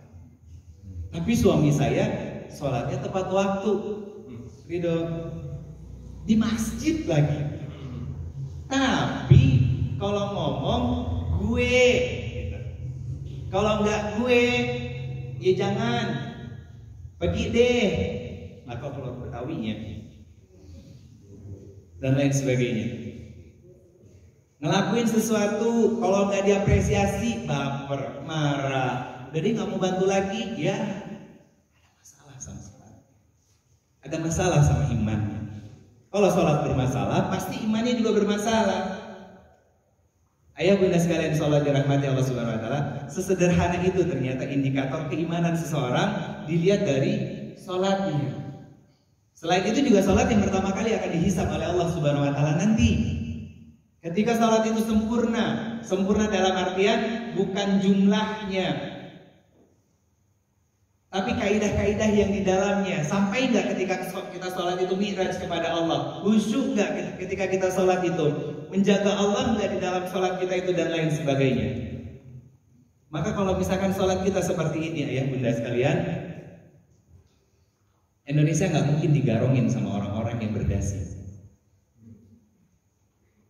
Tapi suami saya sholatnya tepat waktu, Ridho, di masjid lagi. Tapi kalau ngomong gue, kalau nggak gue, ya jangan. Pergi deh, maka kalau Betawinya dan lain sebagainya. Ngelakuin sesuatu kalau nggak diapresiasi, baper, marah. Jadi nggak mau bantu lagi, ya ada masalah sama sholat. Ada masalah sama iman. Kalau sholat bermasalah, pasti imannya juga bermasalah. Ayah bunda sekalian sholat dirahmati Allah Subhanahu Wa Taala, sesederhana itu ternyata indikator keimanan seseorang dilihat dari sholatnya. Selain itu juga sholat yang pertama kali akan dihisab oleh Allah Subhanahu Wa Taala nanti. Ketika sholat itu sempurna dalam artian bukan jumlahnya, tapi kaidah-kaidah yang di dalamnya. Sampai nggak ketika kita sholat itu mi'raj kepada Allah? Khusyuk nggak ketika kita sholat itu? Menjaga Allah nggak di dalam sholat kita itu dan lain sebagainya. Maka kalau misalkan sholat kita seperti ini, ayah bunda sekalian, Indonesia nggak mungkin digarongin sama orang-orang yang berdasi.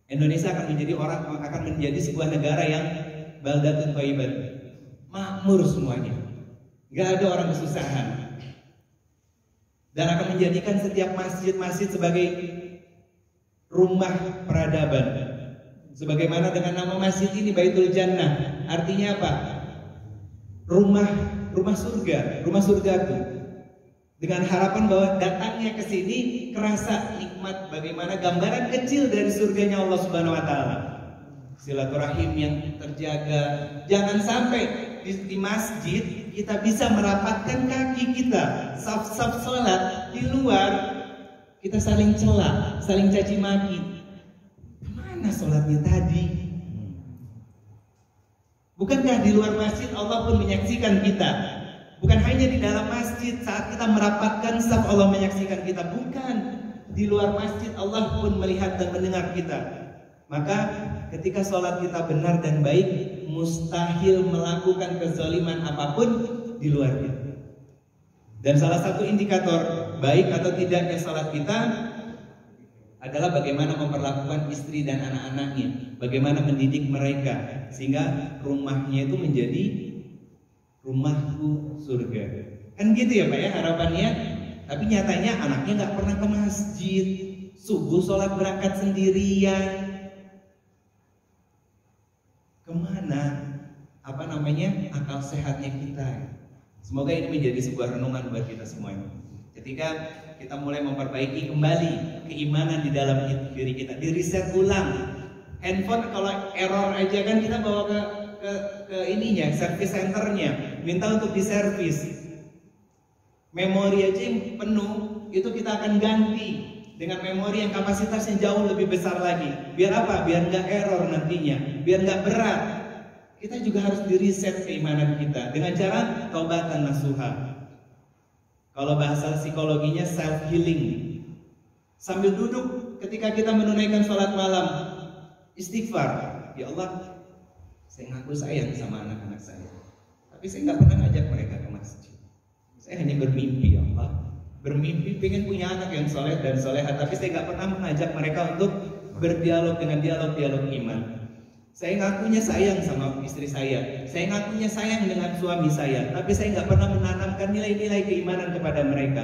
Indonesia akan menjadi sebuah negara yang baldatun thayyibat, makmur semuanya, nggak ada orang kesusahan, dan akan menjadikan setiap masjid-masjid sebagai rumah peradaban. Sebagaimana dengan nama masjid ini Baitul Jannah, artinya apa? Rumah rumah surga, rumah surgaku. Dengan harapan bahwa datangnya ke sini kerasa nikmat, bagaimana gambaran kecil dari surganya Allah Subhanahu wa taala. Silaturahim yang terjaga. Jangan sampai di masjid kita bisa merapatkan kaki kita, saf-saf salat, di luar kita saling cela, saling caci maki. Kemana salatnya tadi? Bukankah di luar masjid Allah pun menyaksikan kita? Bukan hanya di dalam masjid saat kita merapatkan saf Allah menyaksikan kita. Bukan, di luar masjid Allah pun melihat dan mendengar kita. Maka ketika sholat kita benar dan baik, mustahil melakukan kezaliman apapun di luar kita. Dan salah satu indikator baik atau tidaknya sholat kita adalah bagaimana memperlakukan istri dan anak-anaknya, bagaimana mendidik mereka sehingga rumahnya itu menjadi rumahku surga. Kan gitu ya Pak ya harapannya. Tapi nyatanya anaknya nggak pernah ke masjid, subuh sholat berangkat sendirian. Kemana akal sehatnya kita? Semoga ini menjadi sebuah renungan buat kita semuanya. Ketika kita mulai memperbaiki kembali keimanan di dalam diri kita, di riset ulang. Handphone kalau error aja kan kita bawa ke ininya, service centernya, minta untuk diservis. Memori aja yang penuh itu kita akan ganti dengan memori yang kapasitasnya jauh lebih besar lagi. Biar apa? Biar nggak error nantinya, biar nggak berat. Kita juga harus di-reset keimanan kita dengan cara taubatan nasuha. Kalau bahasa psikologinya self healing. Sambil duduk ketika kita menunaikan sholat malam, istighfar. Ya Allah, saya ngaku sayang sama anak-anak saya, tapi saya nggak pernah ngajak mereka ke masjid. Saya hanya bermimpi, ya Allah, bermimpi pengen punya anak yang soleh dan soleha, tapi saya nggak pernah mengajak mereka untuk berdialog dengan dialog iman. Saya ngakunya sayang sama istri saya ngakunya sayang dengan suami saya, tapi saya nggak pernah menanamkan nilai-nilai keimanan kepada mereka.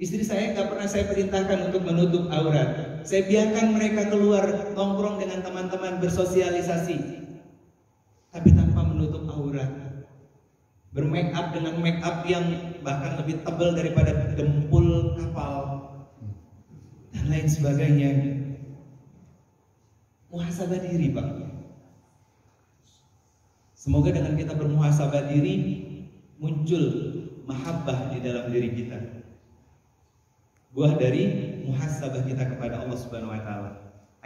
Istri saya nggak pernah saya perintahkan untuk menutup aurat. Saya biarkan mereka keluar nongkrong dengan teman-teman, bersosialisasi, tapi tanpa menutup aurat. Bermake up dengan make up yang bahkan lebih tebal daripada dempul kapal dan lain sebagainya. Muhasabah diri, Pak. Semoga dengan kita bermuhasabah diri muncul mahabbah di dalam diri kita. Buah dari muhasabah kita kepada Allah Subhanahu wa taala.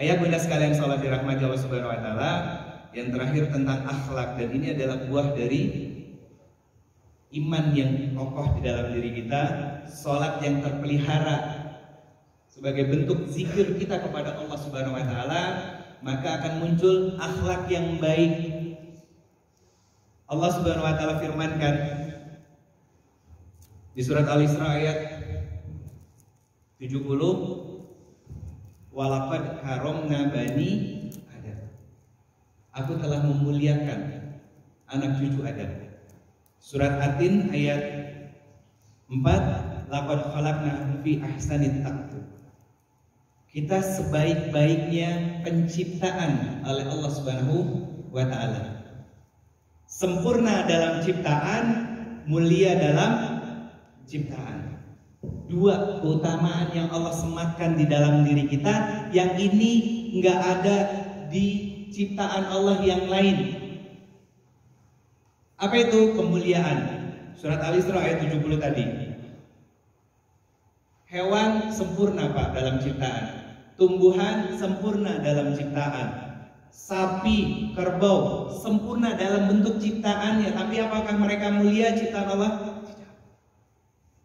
Ayah bunda sekalian salat dirahmati Allah Subhanahu wa taala, yang terakhir tentang akhlak, dan ini adalah buah dari iman yang kokoh di dalam diri kita, salat yang terpelihara sebagai bentuk zikir kita kepada Allah Subhanahu wa taala, maka akan muncul akhlak yang baik. Allah Subhanahu wa taala firmankan di surat Al-Isra ayat 70, walaqad karomna bani Adam. Aku telah memuliakan anak cucu Adam. Surat Atin ayat 4, laqad khalaqna fi ahsani taqwim. Kita sebaik-baiknya penciptaan oleh Allah Subhanahu wa taala. Sempurna dalam ciptaan, mulia dalam ciptaan. Dua keutamaan yang Allah sematkan di dalam diri kita, yang ini nggak ada di ciptaan Allah yang lain. Apa itu kemuliaan? Surat Al-Isra ayat 70 tadi. Hewan sempurna Pak dalam ciptaan, tumbuhan sempurna dalam ciptaan, sapi, kerbau sempurna dalam bentuk ciptaannya, tapi apakah mereka mulia ciptaan Allah?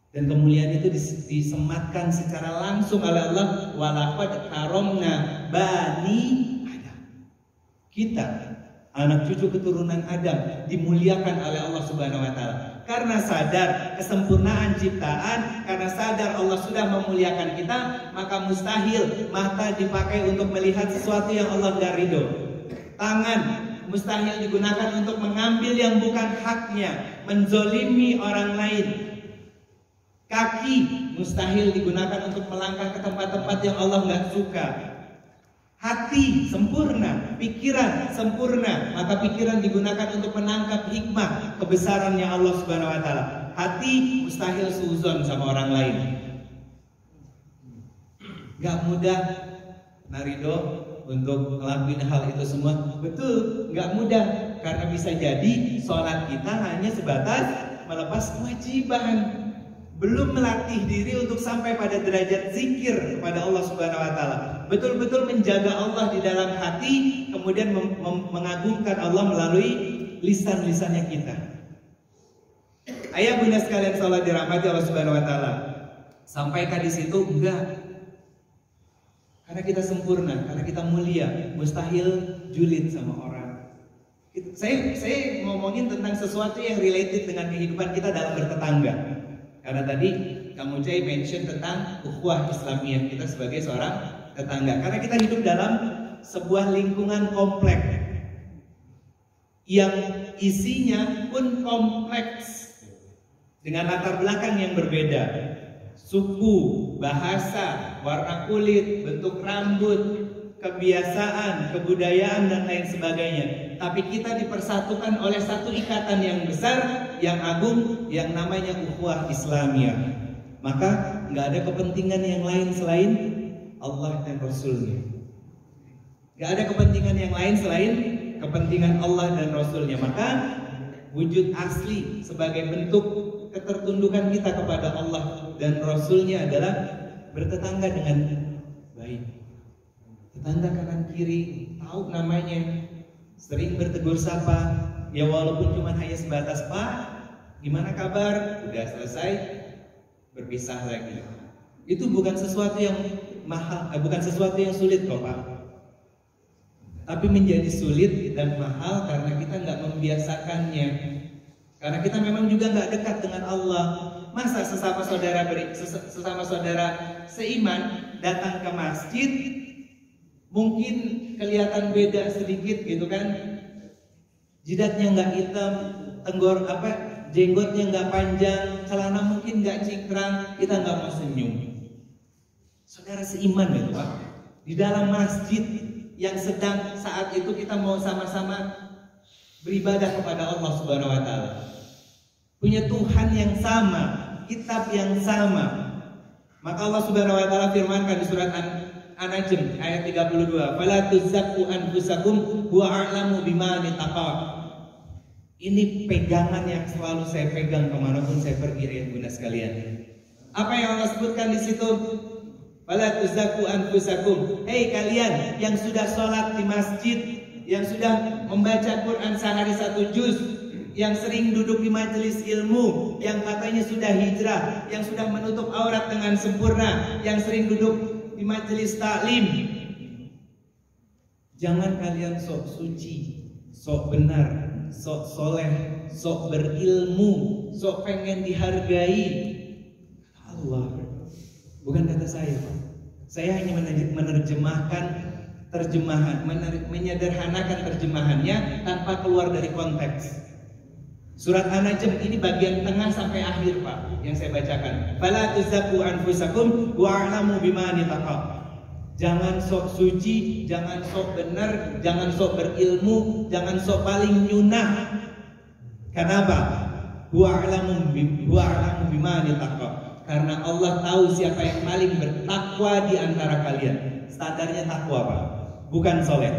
Dan kemuliaan itu disematkan secara langsung oleh Allah. Walaqad karomna bani Adam. Kita, anak cucu keturunan Adam, dimuliakan oleh Allah Subhanahu wa taala. Karena sadar kesempurnaan ciptaan, karena sadar Allah sudah memuliakan kita, maka mustahil mata dipakai untuk melihat sesuatu yang Allah tidak ridho. Tangan mustahil digunakan untuk mengambil yang bukan haknya, menzolimi orang lain. Kaki mustahil digunakan untuk melangkah ke tempat-tempat yang Allah nggak suka. Hati sempurna, pikiran sempurna, maka pikiran digunakan untuk menangkap hikmah kebesarannya Allah Subhanahu wa taala. Hati mustahil suuzon sama orang lain. Gak mudah Narido untuk ngelakuin hal itu semua. Betul, gak mudah. Karena bisa jadi sholat kita hanya sebatas melepas kewajiban, belum melatih diri untuk sampai pada derajat zikir kepada Allah Subhanahu wa taala. Betul-betul menjaga Allah di dalam hati, kemudian mengagungkan Allah melalui lisan-lisannya kita. Ayah bunda sekalian salat dirahmati Allah Subhanahu wa taala. Sampaikan di situ enggak. Karena kita sempurna, karena kita mulia, mustahil julid sama orang. Saya ngomongin tentang sesuatu yang related dengan kehidupan kita dalam bertetangga. Karena tadi Kang Ucai mention tentang ukhuwah Islamiyah kita sebagai seorang tetangga. Karena kita hidup dalam sebuah lingkungan kompleks yang isinya pun kompleks dengan latar belakang yang berbeda. Suku, bahasa, warna kulit, bentuk rambut, kebiasaan, kebudayaan dan lain sebagainya. Tapi kita dipersatukan oleh satu ikatan yang besar, yang agung, yang namanya ukhuwah Islamiyah. Maka nggak ada kepentingan yang lain selain Allah dan Rasulnya. Nggak ada kepentingan yang lain selain kepentingan Allah dan Rasulnya. Maka wujud asli sebagai bentuk ketertundukan kita kepada Allah dan Rasulnya adalah bertetangga dengan baik. Tetangga kanan kiri tahu namanya, sering bertegur sapa, ya walaupun cuma hanya sebatas Pak, gimana kabar? Udah selesai, berpisah lagi. Itu bukan sesuatu yang mahal, bukan sesuatu yang sulit kok Pak. Tapi menjadi sulit dan mahal karena kita nggak membiasakannya. Karena kita memang juga nggak dekat dengan Allah. Masa sesama saudara seiman datang ke masjid, mungkin kelihatan beda sedikit gitu kan, jidatnya nggak hitam, jenggotnya nggak panjang, celana mungkin nggak cingkrang, kita nggak mau senyum. Saudara seiman gitu Pak, di dalam masjid yang sedang saat itu kita mau sama-sama beribadah kepada Allah Subhanahu wa taala. Punya Tuhan yang sama, kitab yang sama. Maka Allah Subhanahu wa taala firmankan di surat An-Najm ayat 32, "Fala tuzakku anfusakum huwa a'lamu biman ittaqa." Ini pegangan yang selalu saya pegang kemanapun saya pergi, ya bunda sekalian. Apa yang Allah sebutkan di situ? Fala tuzakku anfusakum. Hei kalian yang sudah sholat di masjid, yang sudah membaca Quran sehari 1 juz, yang sering duduk di majelis ilmu, yang katanya sudah hijrah, yang sudah menutup aurat dengan sempurna, yang sering duduk di majelis taklim. Jangan kalian sok suci, sok benar, sok soleh, sok berilmu, sok pengen dihargai. Allah, bukan kata saya Pak. Saya hanya menerjemahkan terjemahan, menyederhanakan terjemahannya tanpa keluar dari konteks. Surat An-Najm ini bagian tengah sampai akhir Pak yang saya bacakan. Fala tuzakku anfusakum wa a'lamu biman ittaqa. Jangan sok suci, jangan sok benar, jangan sok berilmu, jangan sok paling nyunah. Kenapa? Wa a'lamu biman ittaqa. Karena Allah tahu siapa yang paling bertakwa di antara kalian. Standarnya takwa Pak, bukan soleh.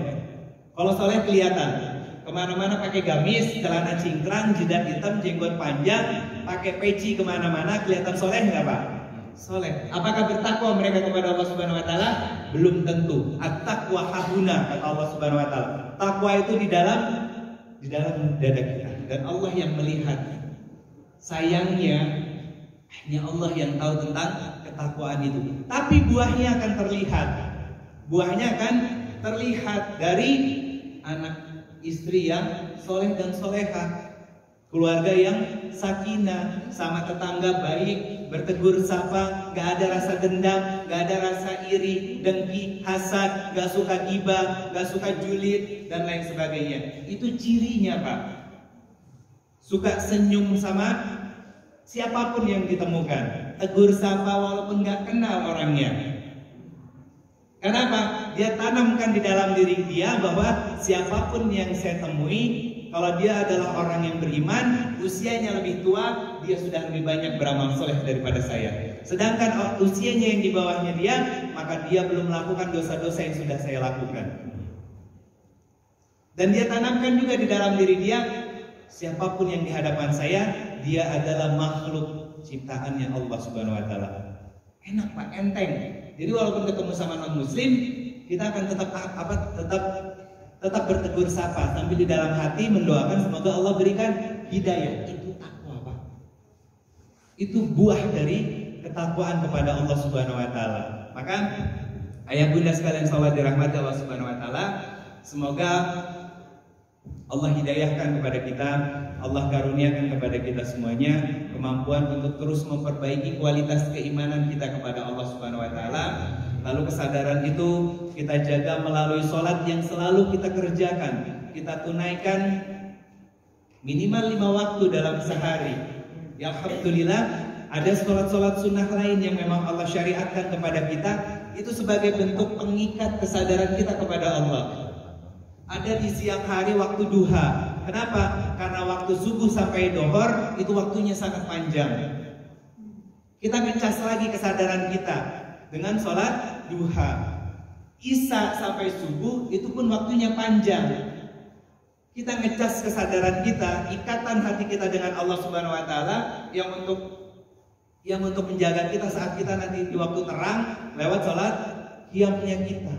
Kalau soleh kelihatan kemana-mana pakai gamis, celana cingkrang, jidat hitam, jenggot panjang, pakai peci kemana-mana, kelihatan soleh nggak Pak? Soleh. Apakah bertakwa mereka kepada Allah Subhanahu Wa Taala? Belum tentu. At-taqwa hahuna kata Allah Subhanahu Wa Taala. Takwa itu di dalam dada kita dan Allah yang melihat. Sayangnya hanya Allah yang tahu tentang ketakwaan itu. Tapi buahnya akan terlihat. Buahnya akan terlihat dari anak istri yang soleh dan solehah, keluarga yang sakinah, sama tetangga baik, bertegur sapa, gak ada rasa dendam, gak ada rasa iri, dengki, hasad, gak suka gibah, gak suka julid dan lain sebagainya. Itu cirinya Pak. Suka senyum sama siapapun yang ditemukan, tegur sapa walaupun gak kenal orangnya. Kenapa? Dia tanamkan di dalam diri dia bahwa siapapun yang saya temui, kalau dia adalah orang yang beriman, usianya lebih tua, dia sudah lebih banyak beramal soleh daripada saya. Sedangkan usianya yang di bawahnya dia, maka dia belum melakukan dosa-dosa yang sudah saya lakukan. Dan dia tanamkan juga di dalam diri dia, siapapun yang di hadapan saya, dia adalah makhluk ciptaannya Allah Subhanahu wa taala. Enak Pak, enteng. Jadi walaupun ketemu sama non muslim, kita akan tetap bertegur sapa sambil di dalam hati mendoakan semoga Allah berikan hidayah. Itu takwa Pak. Itu buah dari ketakwaan kepada Allah Subhanahu wa taala. Maka ayah bunda sekalian sahabat dirahmati Allah Subhanahu wa taala, semoga Allah hidayahkan kepada kita, Allah karuniakan kepada kita semuanya kemampuan untuk terus memperbaiki kualitas keimanan kita kepada Allah Subhanahu wa taala. Lalu kesadaran itu kita jaga melalui sholat yang selalu kita kerjakan. Kita tunaikan minimal 5 waktu dalam sehari. Ya alhamdulillah, ada sholat-sholat sunnah lain yang memang Allah syariatkan kepada kita. Itu sebagai bentuk pengikat kesadaran kita kepada Allah. Ada di siang hari waktu duha. Kenapa? Karena waktu subuh sampai dohor itu waktunya sangat panjang. Kita ngecas lagi kesadaran kita dengan sholat duha. Isya sampai subuh itu pun waktunya panjang. Kita ngecas kesadaran kita, ikatan hati kita dengan Allah Subhanahu wa taala yang untuk menjaga kita saat kita nanti di waktu terang lewat sholat qiyamnya kita.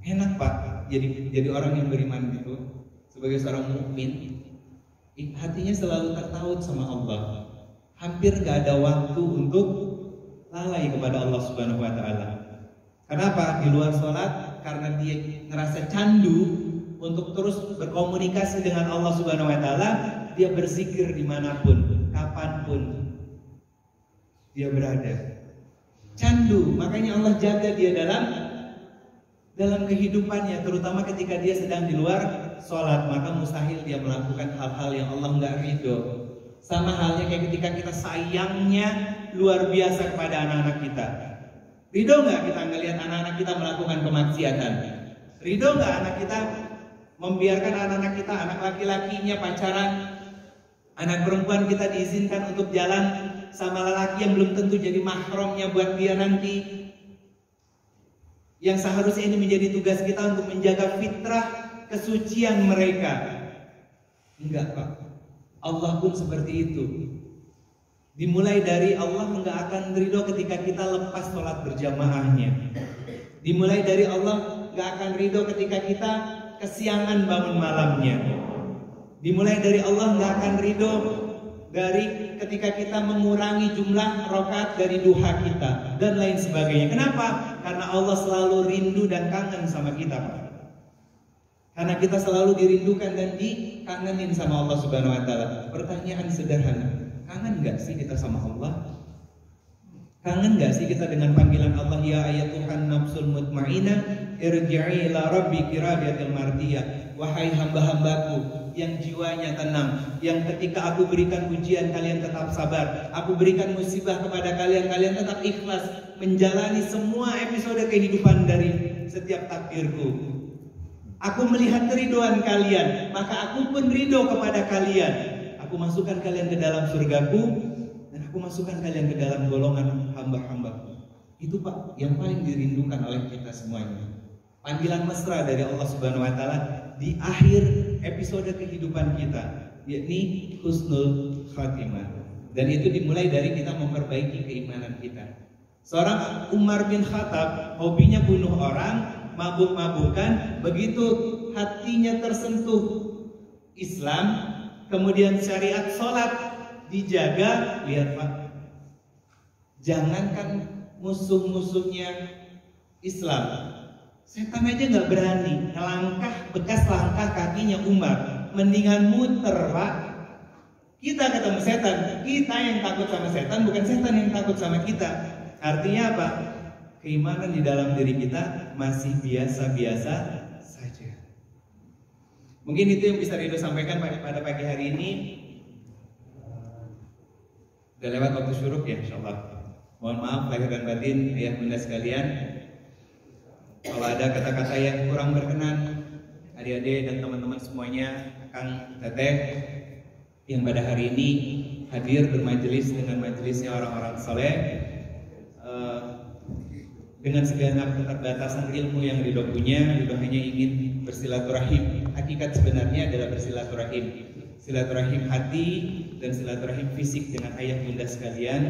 Enak Pak. Jadi orang yang beriman itu sebagai seorang mukmin, hatinya selalu tertaut sama Allah. Hampir gak ada waktu untuk lalai kepada Allah Subhanahu wa taala. Kenapa? Di luar sholat, karena dia ngerasa candu untuk terus berkomunikasi dengan Allah Subhanahu wa taala, dia berzikir dimanapun, kapanpun dia berada. Candu, makanya Allah jaga dia dalam kehidupannya, terutama ketika dia sedang di luar sholat, maka mustahil dia melakukan hal-hal yang Allah nggak ridho. Sama halnya kayak ketika kita sayangnya luar biasa kepada anak-anak kita. Ridho nggak kita ngelihat anak-anak kita melakukan kemaksiatan? Ridho nggak anak kita membiarkan anak-anak kita, anak laki-lakinya pacaran, anak perempuan kita diizinkan untuk jalan sama lelaki yang belum tentu jadi mahramnya buat dia nanti? Yang seharusnya ini menjadi tugas kita untuk menjaga fitrah kesucian mereka. Enggak Pak, Allah pun seperti itu. Dimulai dari Allah enggak akan ridho ketika kita lepas sholat berjamaahnya. Dimulai dari Allah enggak akan ridho ketika kita kesiangan bangun malamnya. Dimulai dari Allah enggak akan ridho dari ketika kita mengurangi jumlah rakaat dari duha kita dan lain sebagainya. Kenapa? Karena Allah selalu rindu dan kangen sama kita, Pak. Karena kita selalu dirindukan dan dikangenin sama Allah Subhanahu wa taala. Pertanyaan sederhana, kangen gak sih kita sama Allah? Kangen gak sih kita dengan panggilan Allah, ya ayatuhan nafsul mutmainnah irji'i ila rabbiki radiyatil mardiyah. Wahai hamba-hambaku yang jiwanya tenang, yang ketika aku berikan ujian kalian tetap sabar, aku berikan musibah kepada kalian, kalian tetap ikhlas menjalani semua episode kehidupan dari setiap takdirku. Aku melihat keriduan kalian, maka aku pun ridho kepada kalian. Aku masukkan kalian ke dalam surgaku, dan aku masukkan kalian ke dalam golongan hamba-hambaku. Itu Pak yang paling dirindukan oleh kita semuanya. Panggilan mesra dari Allah Subhanahu wa taala di akhir episode kehidupan kita, yakni husnul khatimah. Dan itu dimulai dari kita memperbaiki keimanan kita. Seorang Umar bin Khattab hobinya bunuh orang, mabuk-mabukan. Begitu hatinya tersentuh Islam, kemudian syariat sholat dijaga. Lihat Pak, jangankan musuh-musuhnya Islam, setan aja nggak berani ngelangkah bekas langkah kakinya Umar, mendingan muter Pak. Kita ketemu setan, kita yang takut sama setan, bukan setan yang takut sama kita. Artinya apa? Keimanan di dalam diri kita masih biasa-biasa saja. Mungkin itu yang bisa Ridho sampaikan pada pagi hari ini. Udah lewat waktu syuruk ya, insyaallah. Mohon maaf lahir dan batin ayah bunda sekalian. Kalau ada kata-kata yang kurang berkenan, adik-adik dan teman-teman semuanya, Kang Teteh yang pada hari ini hadir bermajelis dengan majelisnya orang-orang saleh, dengan segenap keterbatasan ilmu yang Ridho punya, Ridho hanya ingin bersilaturahim. Hakikat sebenarnya adalah bersilaturahim, silaturahim hati dan silaturahim fisik dengan ayah bunda sekalian.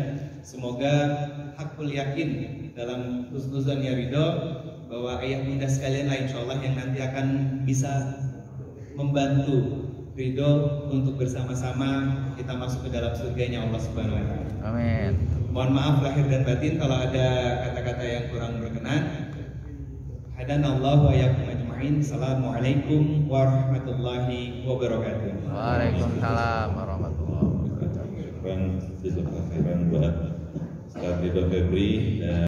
Semoga hakul yakin dalam husnuzannya Ridho bahwa ayah bunda sekalian lah insya Allah yang nanti akan bisa membantu Ridho untuk bersama-sama kita masuk ke dalam surganya Allah Subhanahu wa Ta'ala. Amin. Mohon maaf lahir dan batin kalau ada kata-kata yang kurang berkenan. Hadanallahu wa iyyakum ajma'in. Assalamualaikum warahmatullahi wabarakatuh. Waalaikumsalam warahmatullahi wabarakatuh. Buat Ustaz Ridho Febri dan